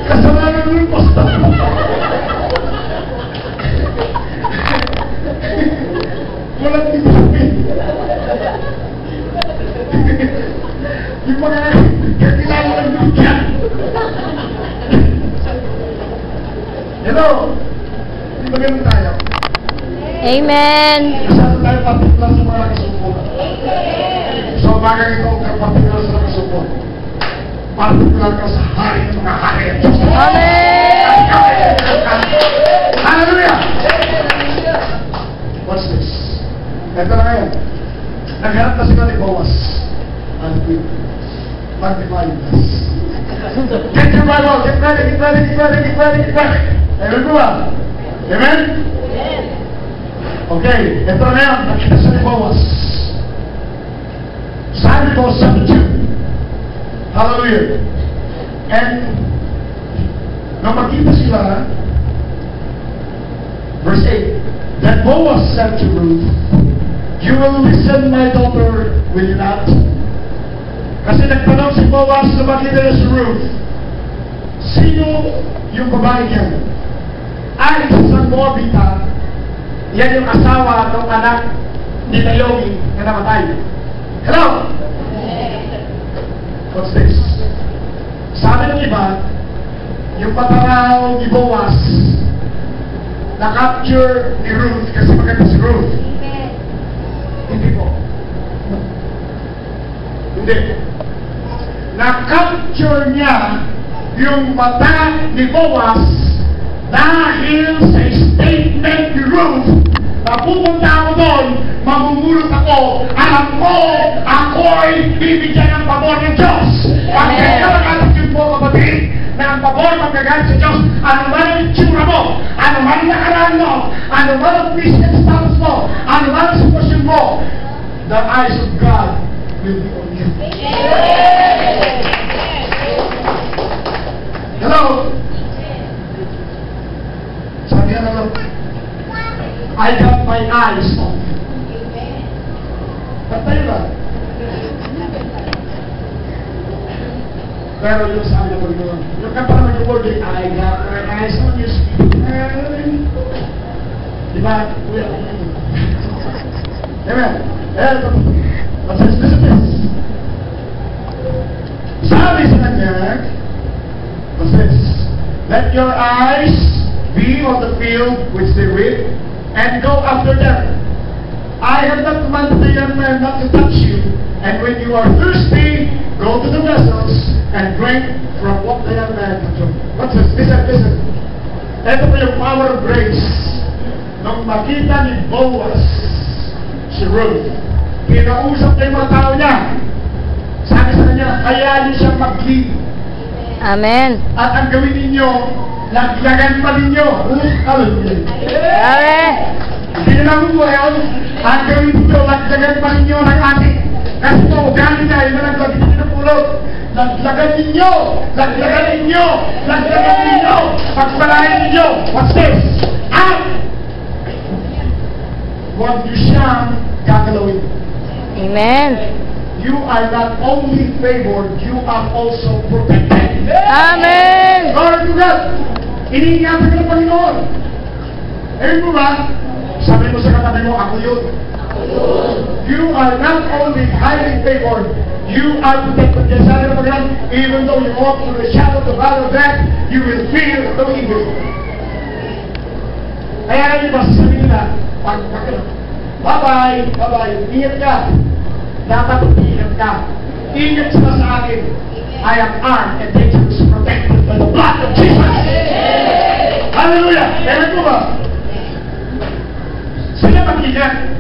Kasalanan yung pastor. Walang ibigin. Yung mga kakilala ng bigyan. Hello? Di ba ganun tayo? Amen. Masyado tayo particular sa mga kasupon. So, bagay ito ang particular sa kasupon. Particular ka sa hari ng mga hari. Amen. Hallelujah! What's this? Ito na ngayon. Naghanap na sila ni Boaz. And we magnify us. Get your Bible! Get ready! Get ready! Get ready! Get ready! Get ready! Amen po ba? Amen? Okay. Ito na ngayon. Nakita siya ni Boaz. Sabi ko sa 2. Hallelujah. And nung makita sila, verse 8, then Boaz said to Ruth, you will listen, my daughter, will you not? Kasi nagtanong si Boaz na makita niya si Ruth, sino yung babae niya? Ay, isang Moabita, yan yung asawa ng anak ni Naomi na namatay. Hello? What's this? Sabi ng iba, yung pataraw ni Boaz, na-capture ni Ruth kasi maganda si Ruth. Hindi po. Hindi. Na-capture niya yung mata ni Boaz dahil sa statement ni Ruth na pupunta ako doon, mamumulot ako, alam ko, ako'y bibigyan ng pabor ng Diyos. Pag nagkakalat yung po kapatid, na ang pabor magagalit sa Diyos, ano man ang itsura mo, ano man ang nakaraan mo, ano man ang business status mo, ano man ang sitwasyon mo, the eyes of God will be on you. Hello? Sabi ka na lang, I got my eyes on you. Patay ba? Pero yung sabi na Panginoon, yung kanta naman yung word, I got my eyes on you, sweet. Diba? Amen. What's this? Listen this. Sabi sa kanya, what's this? Let your eyes be on the field which they reap, and go after them. I have not commanded the young man not to touch you, and when you are thirsty, go to the vessels and drink from what the young man can drink. What's this? Listen. Ito po yung power of grace. Nung makita ni Boaz si Ruth, kinausap na yung mga tao niya. Sabi sa kanya, kaya niyo siyang mag-lead. Amen. At ang gawin ninyo, laglagan pa ninyo. Hallelujah. Amen. Hindi na lang po yun. Ang gawin ninyo, laglagan pa ninyo ng ating. Kasi ito, ugali niya, yung naglag, hindi na pulot. laglagan ninyo, laglagan ninyo, laglagan ninyo, pagpalain ninyo. What's this? At huwag niyo siyang gagalawin. Amen. You are not only favored, you are also protected. Amen. Glory to God. Iniingatan ka ng Panginoon. Ayun mo ba? Sabi mo sa katabi mo, ako yun. You are not only highly favored, you are protected. Kaya sabi ng Panginoon, even though you walk through the shadow of the valley of death, you will fear no evil. Kaya yung iba sasabihin nila, bye-bye, bye-bye, ingat ka. Dapat ingat ka. Ingat sila sa akin. I am armed and dangerous, protected by the blood of Jesus. Hallelujah! Kaya mo ba? Sila mag-ingat.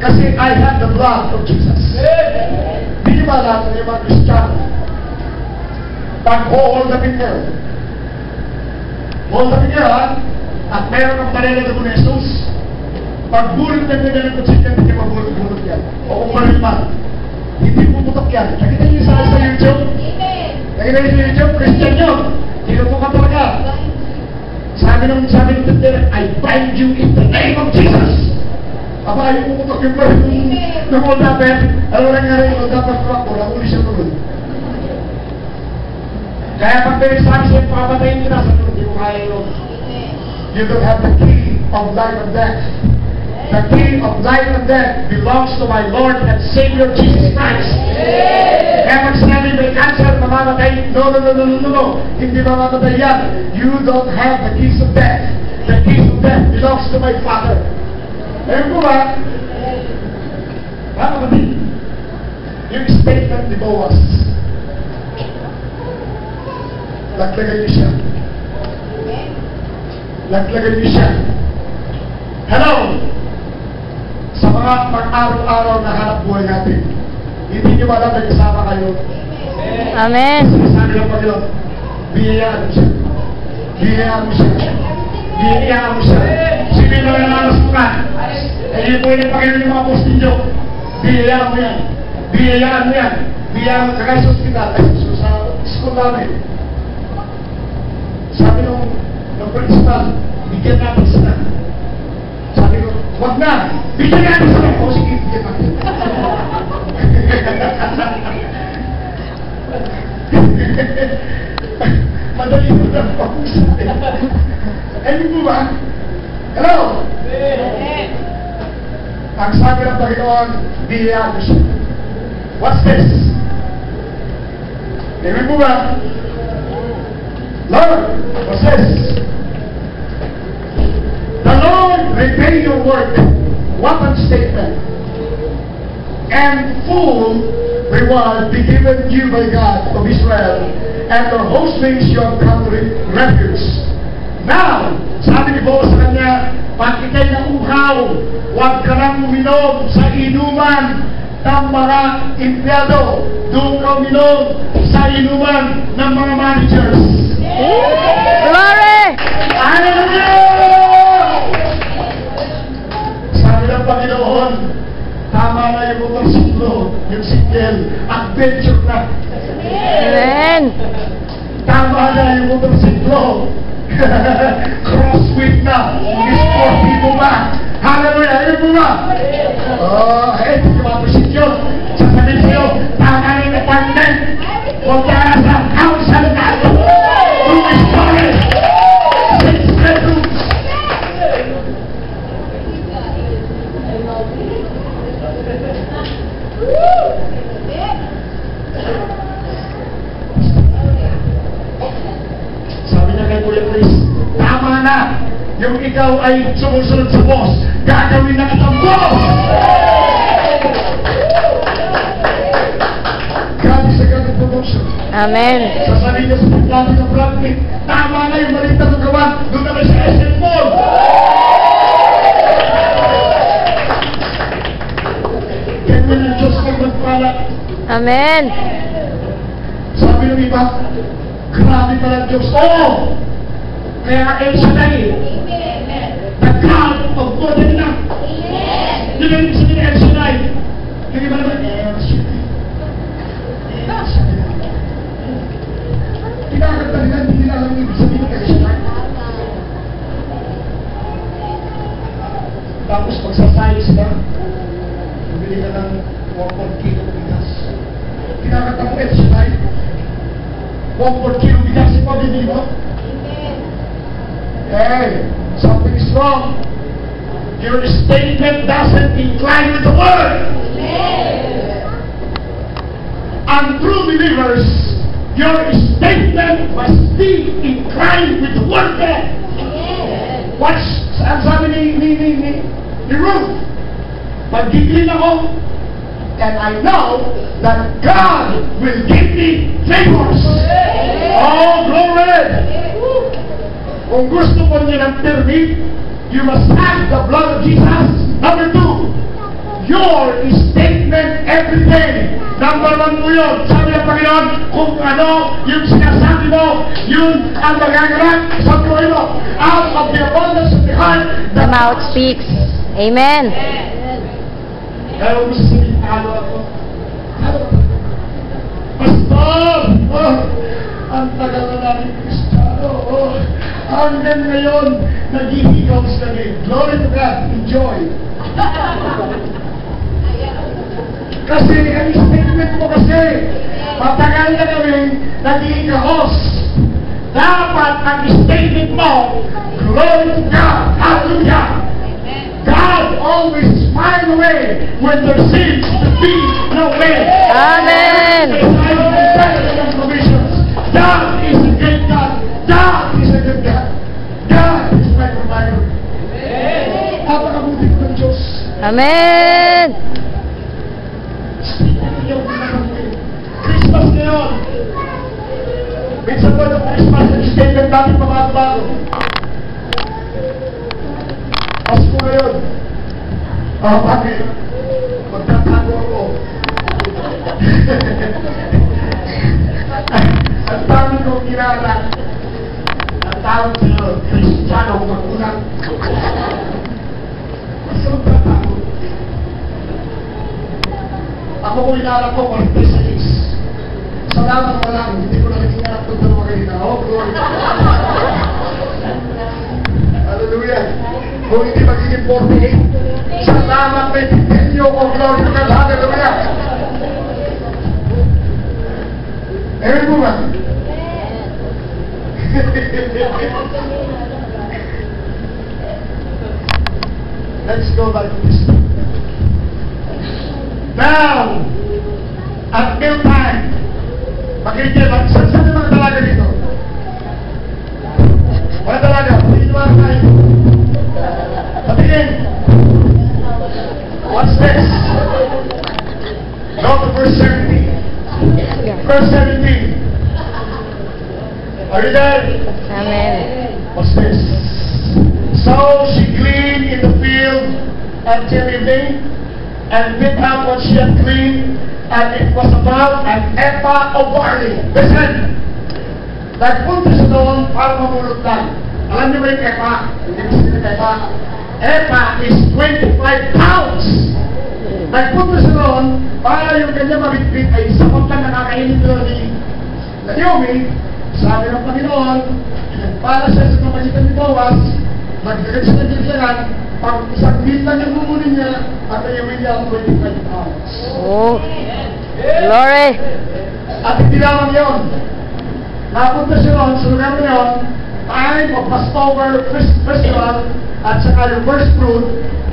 Kasi I have the blood of Jesus. Di ba lahat ng mga Kristiyano? Pag-hold upin niyo. Hold upin niyo, ha? At meron ng panela ng Jesus. Pag-bulot na nila ng kutsika, hindi niya mabulot-bulot yan. O kung marimar, hindi puputok yan. Nakita niyo sa YouTube? Nakita niyo sa YouTube? Christian yun. Tinutukan talaga. Sabi ng tindera, I bind you in the name of Jesus. Aba, yung puputok yung birth ng old upper. Alam mo nangyari yung old upper truck ko, nakuli siya tulad. Kaya pag may sabi siya, pakapatayin kita sa tulad, hindi mo kaya yun. You don't have the key of life and death. The key of life and death belongs to my Lord and Savior Jesus Christ. Kaya pag sinabi may cancer, mamamatay, no. Hindi mamamatay yan. You don't have the keys of death. The keys of death belongs to my Father. Ayun po ba? Kapatid, yung statement ni Boaz, laglagan niyo siya. Laglagan niyo siya. Hello! Sa mga pag-araw-araw na hanap buhay natin, hindi niyo ba alam na kasama kayo? Amen. Sabi ng Panginoon, biyayaan mo siya. Biyayaan mo siya. Biyayaan mo siya. Sino na nananasukan? Hindi po yung Panginoon yung mga postin niyo. Biyayaan mo yan. Biyayaan mo yan. Biyayaan mo kagaya sa ospital. Sa school namin. Sabi ng principal, bigyan natin sila. Sabi ko, wag na! Bigyan natin sila! O sige, bigyan natin. Madali mo na po. Ayun mo ba? Hello? Ang sabi ng Panginoon, biyayaan mo siya. What's this? Ayun mo ba? Lord, what's this? The Lord repay your work. What a statement. And full reward be given you by God of Israel, and the host names you have come to refuge. Now, sabi ni Boaz sa kanya, pag ikay nauhaw, huwag ka nang uminom sa inuman ng mga empleyado. Doon ka uminom sa inuman ng mga managers. Glory! Hallelujah! Sabi ng Panginoon, tama na yung motorsiklo, yung single, adventure na. Amen. Tama na yung motorsiklo. Crossfit na. Sporty mo ba? Hallelujah! Ayun mo ba? Hindi ko mapasit yun. Sasabihin sa'yo, tama na yung apartment. Huwag ka na sa house sa lugar. Story. 6 bedrooms. Sabi niya kay Kuya Chris, tama na. Yung ikaw ay sumusunod sa boss, gagawin na kitang boss. God is a God of promotion. Amen. Sasabihin niya sa paglabi ng Brad Pitt, tama na yung balita ng gawan, doon na sa SM Mall. Ganyan ang Diyos ng magpala. Amen. Sabi ng iba, grabe pala ang Diyos. Oo! Kaya nga El Shaddai, the God of God and enough. Yun ang ibig sabihin ng El Shaddai. Yung iba naman, El Shaddai. nakatangit siya ay 1 kilo bigas si pabili mo. Hey, something is wrong. Your statement doesn't incline with the word. And true believers, your statement must be inclined with the word God. Watch, ang sabi ni Ruth, magiging ako, and I know that God will give me favors. Oh, glory! Kung gusto mo niya ng permit, you must have the blood of Jesus. Number 2, your statement every day. Number 1 mo yun. Sabi ng Panginoon, kung ano yung sinasabi mo, yun ang magaganap sa buhay mo. Out of the abundance of the heart, The mouth speaks. Amen. Kaya mo sasabihin, ano ako? Pastor! Oh, ang tagal na namin Kristiyano. Oh, hanggang ngayon, naghihigaw sa kami. Glory to God. Enjoy. Kasi, ang statement mo kasi, matagal na kami naghihigaw. Dapat ang statement mo, glory to God. Hallelujah. God always finds a way when there seems to be no way. Amen. God is a great God. God is a good God. God is my provider. Napakabuti ko ng Diyos. Amen. Christmas ngayon. Minsan ba ng Christmas, ang statement natin pamabago. Pasko ngayon. Bakit? Magtatago ako. Ang dami kong kilala. Ang tawag sa'yo, Kristiyano Magulang. Mas magtatago. Ako kung inalap ko, 46. Salamat mo lang, hindi ko na naging anak ko dalawa kanina. Oh, glory. Hallelujah. Kung hindi magiging 48, salamat may pinyo ko, glory to God. Hallelujah. Amen po ba? Let's go back to this. Now, at mealtime, makinig saan yung mga dalaga dito? Mga dalaga, hindi naman tayo. Patingin. What's this? Go to verse 17. Verse 17. Are you there? Amen. What's this? So she gleaned in the field until evening, and picked out what she had gleaned, and it was about an ephah of barley. Listen! Nagpunta siya doon para mamulot lang. Alam niyo ba yung ephah? Hindi ko siya ephah. Ephah is 25 pounds. Nagpunta siya doon para yung kanyang mabitbit ay sapat lang nakakainit doon ni Naomi. Sabi ng Panginoon, para siya sa kamagitan ni Boaz, nagdagad siya ng gilyanan, pag isang meal lang yung mumunin niya, at ayawin niya ang 25 pounds. Oh. Glory. At hindi lamang yun. Napunta siya doon sa lugar na yun, time of Passover Festival, at saka yung first fruit,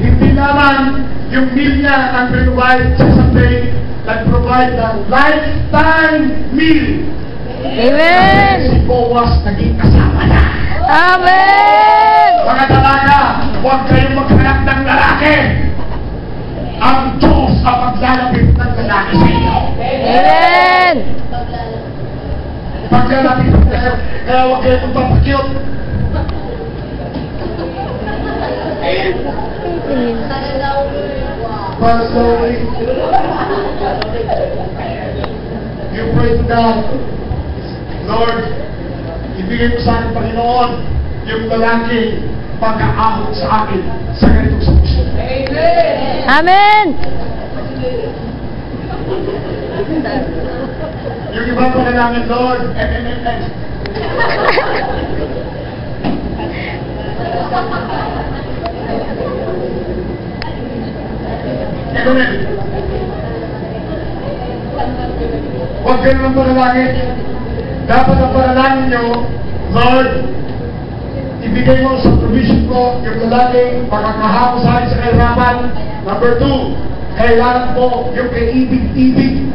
hindi naman yung meal niya ang provide sa Sunday, nag-provide ng lifetime meal. Amen. Si Boaz naging kasama na. Amen. Mga dalaga, huwag kayong maghanap ng lalaki. Ang Diyos ang maglalapit ng lalaki sa inyo. Amen. Maglalapit ng kayo, kaya huwag kayong magpapakyot. Personally, you pray to God, Lord, ibigay mo sa akin, Panginoon, yung lalaki pagkaahot sa akin sa ganitong sitwasyon. Amen. Yung iba pa kailangan, Lord, Ito na. Huwag kayo ng panalangin. Dapat ang panalangin nyo, Lord, ibigay mo sa provision ko yung lalaking makakahamo sa akin sa kahirapan. Number 2, kailangan po yung kaibig-ibig.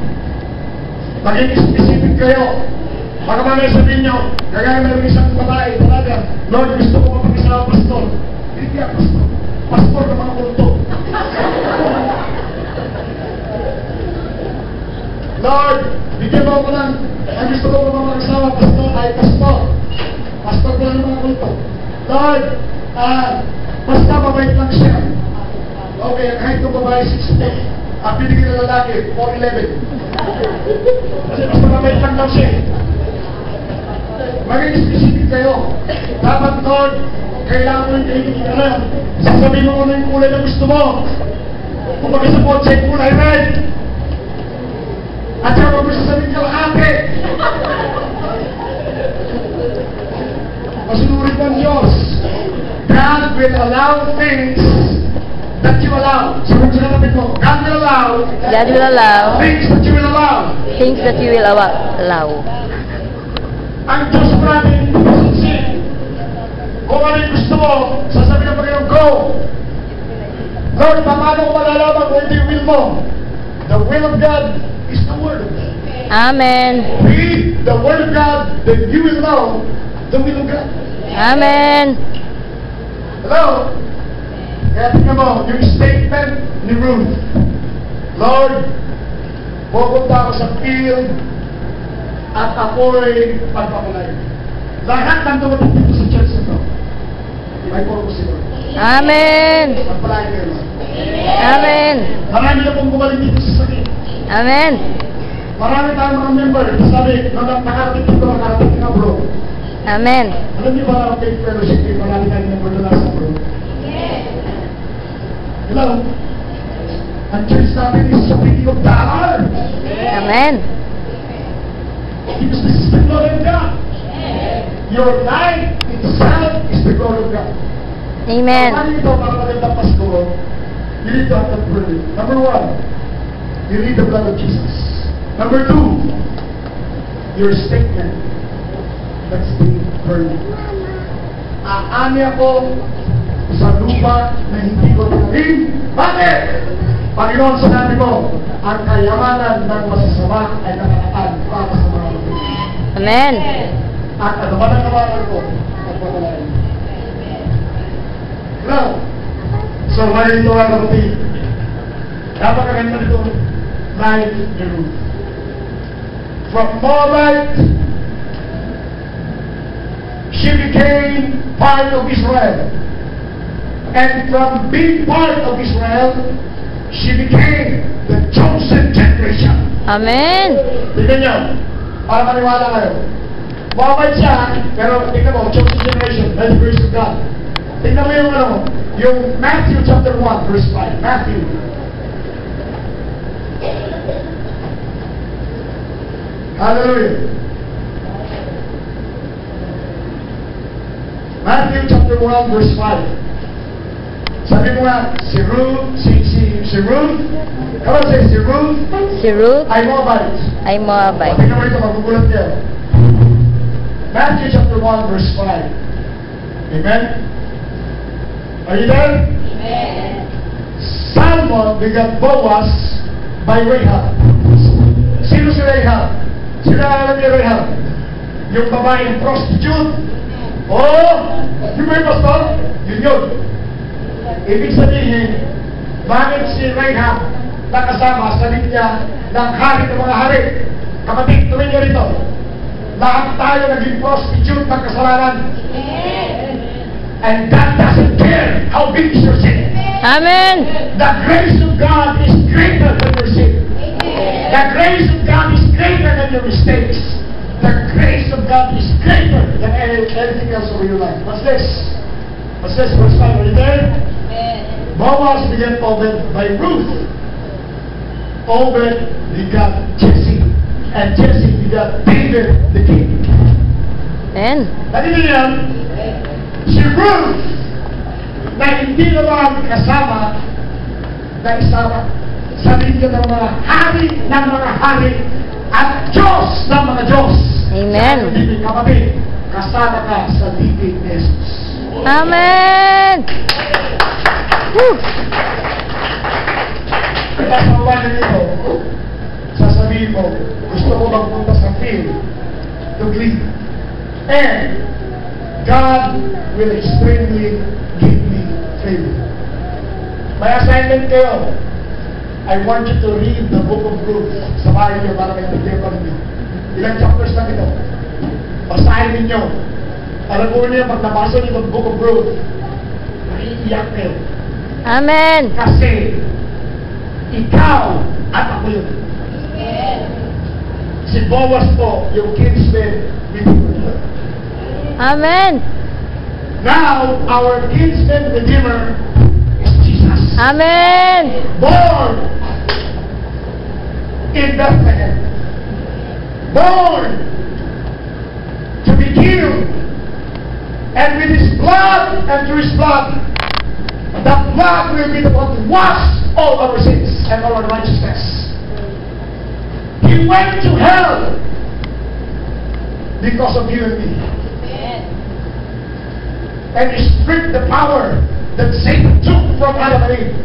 Maging specific kayo. Baka mamaya sabihin nyo, kagaya meron isang babae, talaga, Lord, gusto ko mapag-isawa pastor. Hindi ka pastor. Pastor ng mga kulto. Lord, bigyan mo ako lang. Ang gusto ko mapag-isawa pastor ay pastor. Pastor ko lang ng mga kulto. Lord, basta mabait lang siya. Okay, kahit yung babae 6'10", ang binigyan ng lalaki, 4'11". Kasi basta mabait lang daw siya. Maging specific kayo. Dapat, Lord, kailangan mo yung kaibigan ka lang. Sasabihin mo muna yung kulay na gusto mo. Kung sa kotse, kulay red. At saka mo sasabihin ka ate. Masunurin mo ang Diyos. God will allow things that you allow. Sabi sa kapatid mo, God will allow things that you will allow. Things that you will allow. Ang Diyos natin, sin. Kung ano yung gusto mo, sasabihin ng Panginoon, go. Lord, paano ko malalaman kung hindi yung will mo? The will of God is the Word of God. Amen. Read the Word of God, then you will know the will of God. Amen. Hello? Kaya tingnan mo, yung statement ni Ruth, Lord, pupunta ako sa field at ako'y pagpapalay. Lahat ng dumating dito sa church na to, may purpose ito. Amen. Pagpalay kayo. Amen. Marami na pong gumaling dito sa sakit. Amen. Marami tayong mga member. Sabi, nakarating dito, nakarating ka bro. Amen. Alam niyo ba ang faith fellowship, marami tayong member na nasa bro? Hello? Ang church natin is speaking of the hour. Amen. Because this is the glory of God. Your life itself is the glory of God. Amen. Paano ito para magandang Pasko? You need to have that prayer. Number 1, you need the blood of Jesus. Number 2, your statement that's being heard. Aani ako sa lupa na hindi ko tinalim. Bakit? Panginoon, sinabi mo, ang kayamanan ng masasama ay nakataan para sa mga mabuti. Amen. At ano ba ang nawalan ko? Pagpapalain. Hello? So, ngayon ito ang kapatid. Dapat kaganda nito, life the Ruth. From Moabite, she became part of Israel. And from being part of Israel, she became the chosen generation. Amen. Tignan niyo, para maniwala kayo. Moabite siya, pero tignan mo, chosen generation, by the grace of God. Tignan mo yung Matthew chapter 1, verse 5. Matthew. Hallelujah. Matthew chapter 1, verse 5. Sabi mo nga, si Ruth, come on, say, si Ruth, Si Ruth ay Moabite. ay Moabite. Tingnan mo ito, magugulat kayo. Matthew chapter 1, verse 5. Amen? Are you there? Amen. Salmon begat Boaz by Rahab. Sino si Rahab? Sino alam niya Rahab? Yung babaeng prostitute. Oh! Yung ba yung pastor? Yun. Ibig sabihin, bakit si Rahab nakasama sa linya ng hari ng mga hari? Kapatid, tuloy niyo rito. Lahat tayo naging prostitute ng kasalanan. And God doesn't care how big is your sin. Amen. The grace of God is greater than your sin. The grace of God is greater than your mistakes. The grace of God is greater than anything else over your life. What's this? What's this? Verse 5. Are you there? Boaz began Obed by Ruth. Obed begot Jesse. And Jesse begot David the king. Amen. Nandito yan, si Ruth na hindi naman kasama na isama sa linya ng mga hari ng mga hari at Diyos ng mga Diyos. Amen. Sa ibig kapatid, kasama ka sa libig ni Jesus. Amen. Woo. Kaya sa uwanan nito, sasabihin mo, gusto mo magpunta sa field to glean. And God will extremely give me favor. May assignment kayo. I want you to read the book of Ruth sa bahay niyo para may pagkipan niyo. Ilang chapters lang ito. Basahin ninyo. Alam mo niyo, pag nabasa niyo ang book of Ruth, naiiyak kayo. Amen. Kasi, ikaw at ako yun. Si Boaz po, yung kinsman redeemer. Amen. Now, our kinsman redeemer is Jesus. Amen. Born in Bethlehem. Born to be killed. And with his blood and through his blood, that blood will be the one to wash all our sins and our righteousness. He went to hell because of you and me. And he stripped the power that Satan took from Adam and Eve.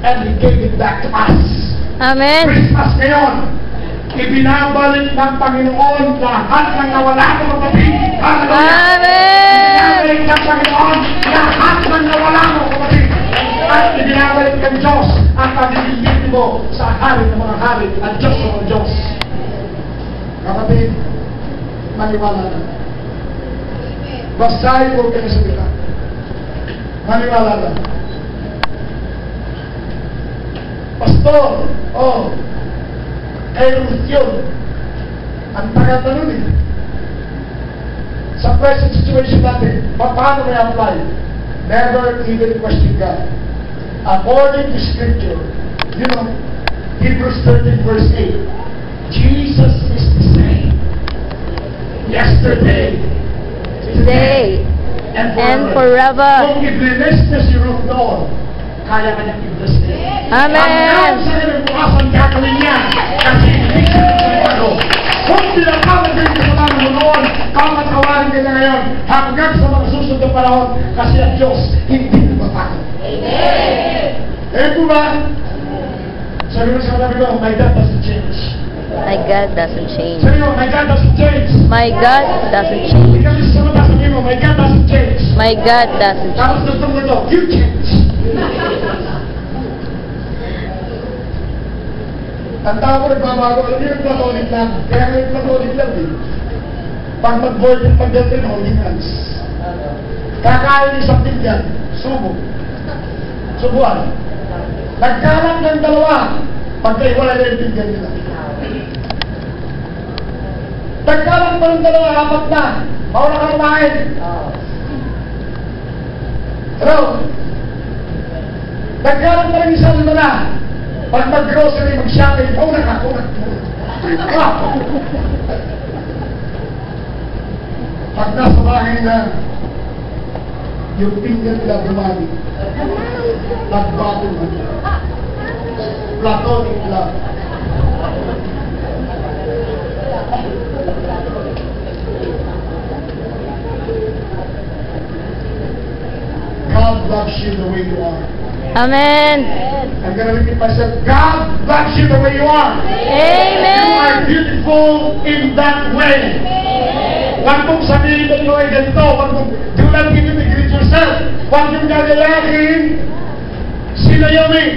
And he gave it back to us. Amen. Christmas ngayon, ibinabalik ng Panginoon lahat ng nawala ng kapatid. Hallelujah! Amen. Ibinabalik ng Panginoon lahat ng nawala ng kapatid. At ibinabalik ng Diyos ang pagiging mo sa hari ng mga hari at Diyos ng mga Diyos. Kapatid, maniwala na. Basahin mo kayo sa salita. Maniwala na. Pastor, kay Ruth yun. Ang tagal na nun eh. Sa present situation natin, paano may apply? Never even question God. According to Scripture, you know, Hebrews 13 verse 8, Jesus is the same. Yesterday, Today and and forever. forever. Kung i-bless na si Ruth noon, kaya ka niyang i-bless niya. Amen. Ang sa kinabukasan gagawin niya kasi hindi siya nagpapalo. Kung tinatawag din sa kasalanan mo noon, pamatawarin ka na ngayon hanggang sa mga susunod na panahon kasi ang Diyos hindi nagpapalo. Amen. Eh po ba? Sabi mo sa katabi ko, my God doesn't change. My God doesn't change. Sabi mo, my God doesn't change. My God doesn't Hindi change. kami sa mata, sabi mo, my God doesn't change. My God doesn't Tapos change. gusto mo ito, you change. Ang tao ko nagbabago, alam niyo yung platonic lang. Kaya nga yung platonic lang eh. Pag mag-board yung pag-delphin, holding hands. Kakain yung something yan, subo. Subuan. Nagkalang ng dalawa, pagkaiwala na yung tinggan nila. Nagkalang pa ng dalawa, apat na. Mauna ka kumain. Hello? Nagkalang pa ng isa lima na. Pag mag-grocery, mag-shopping, mauna ka, mauna. Pag nasa bahay na, yung tinggan nila dumami. Nagbago na. Platonic love. God loves you the way you are. Amen. I'm gonna repeat myself. God loves you the way you are. You are Amen. beautiful in that way. Huwag mong sabihin na ito ay ganito. Huwag mong, do not even greet yourself. Huwag yung gagayahin. Sino yun eh?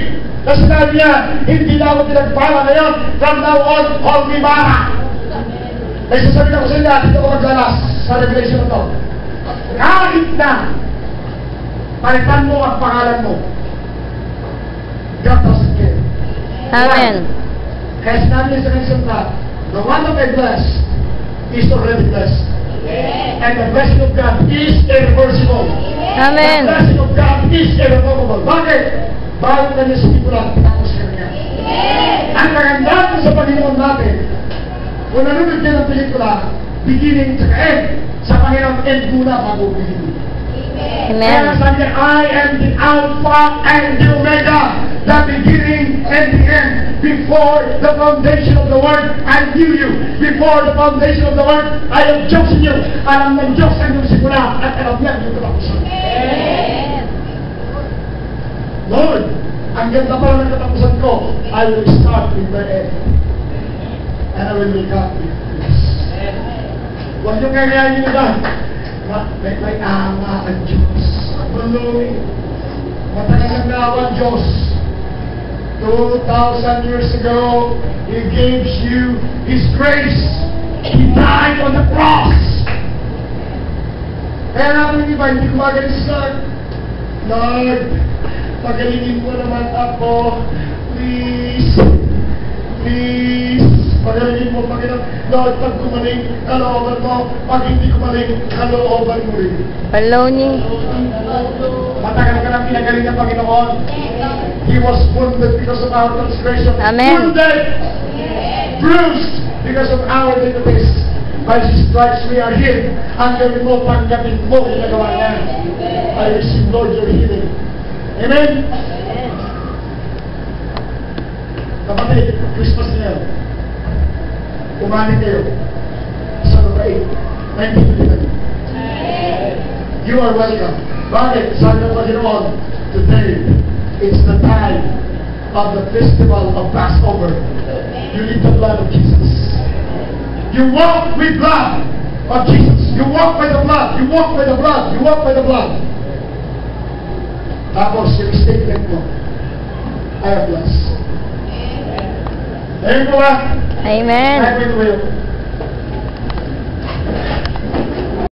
Kasi sabi niya, hindi na ako pinagpala ngayon. From now on, call me Mara. May sasabihin ako sa inyo, dito ko maglalas sa revelation na ito. Kahit na, palitan mo ang pangalan mo. God doesn't care. Amen. Kaya sinabi niya sa kanyang salita, the one that I bless is already blessed. And the blessing of God is irreversible. Amen. The blessing of God is irrevocable. Bakit? Bago na niya sa tipulan, tapos ka niya. Ang kagandahan ko sa Panginoon natin, kung nanonood niya ng pelikula, beginning to end, sa Panginoon, end muna bago beginning. Kaya Amen. sabi niya, I am the Alpha and the Omega, the beginning and the end. Before the foundation of the world, I knew you. Before the foundation of the world, I have chosen you. Alam ng Diyos ang iyong simula at alam niya ang iyong katapusan. Lord, ang ganda pala ng katapusan ko, I will start with the end. And I will make up with this. Huwag niyong kakayanin nyo ba? May ama ang Diyos. Balong. Matagal na ang Diyos. 2,000 years ago, He gave you His grace. He died on the cross. Kaya naman yung iba, hindi kumagaling sa Lord, pagalingin mo naman ako. Please. Please. Pagalingin mo, Panginoon. Lord, pag gumaling, kalooban mo. Pag hindi gumaling, kalooban mo rin. Baloney. Matagal ka nang pinagaling ng Panginoon. He was wounded because of our transgression. Amen. Wounded, bruised because of our iniquities. By His stripes we are healed. Ang gawin mo, pagkabit mo, ginagawa niya. I receive, Lord, your healing. Amen? Kapatid, Christmas na yan. Umanin kayo. Sa November 8, 1929. You are welcome. Bakit? Sabi ng Panginoon, today, it's the time of the festival of Passover. You need the blood of Jesus. You walk with blood of Jesus. You walk by the blood. You walk by the blood. You walk by the blood. Tapos, yung statement mo, I am blessed. Amen po ba? Amen. I will.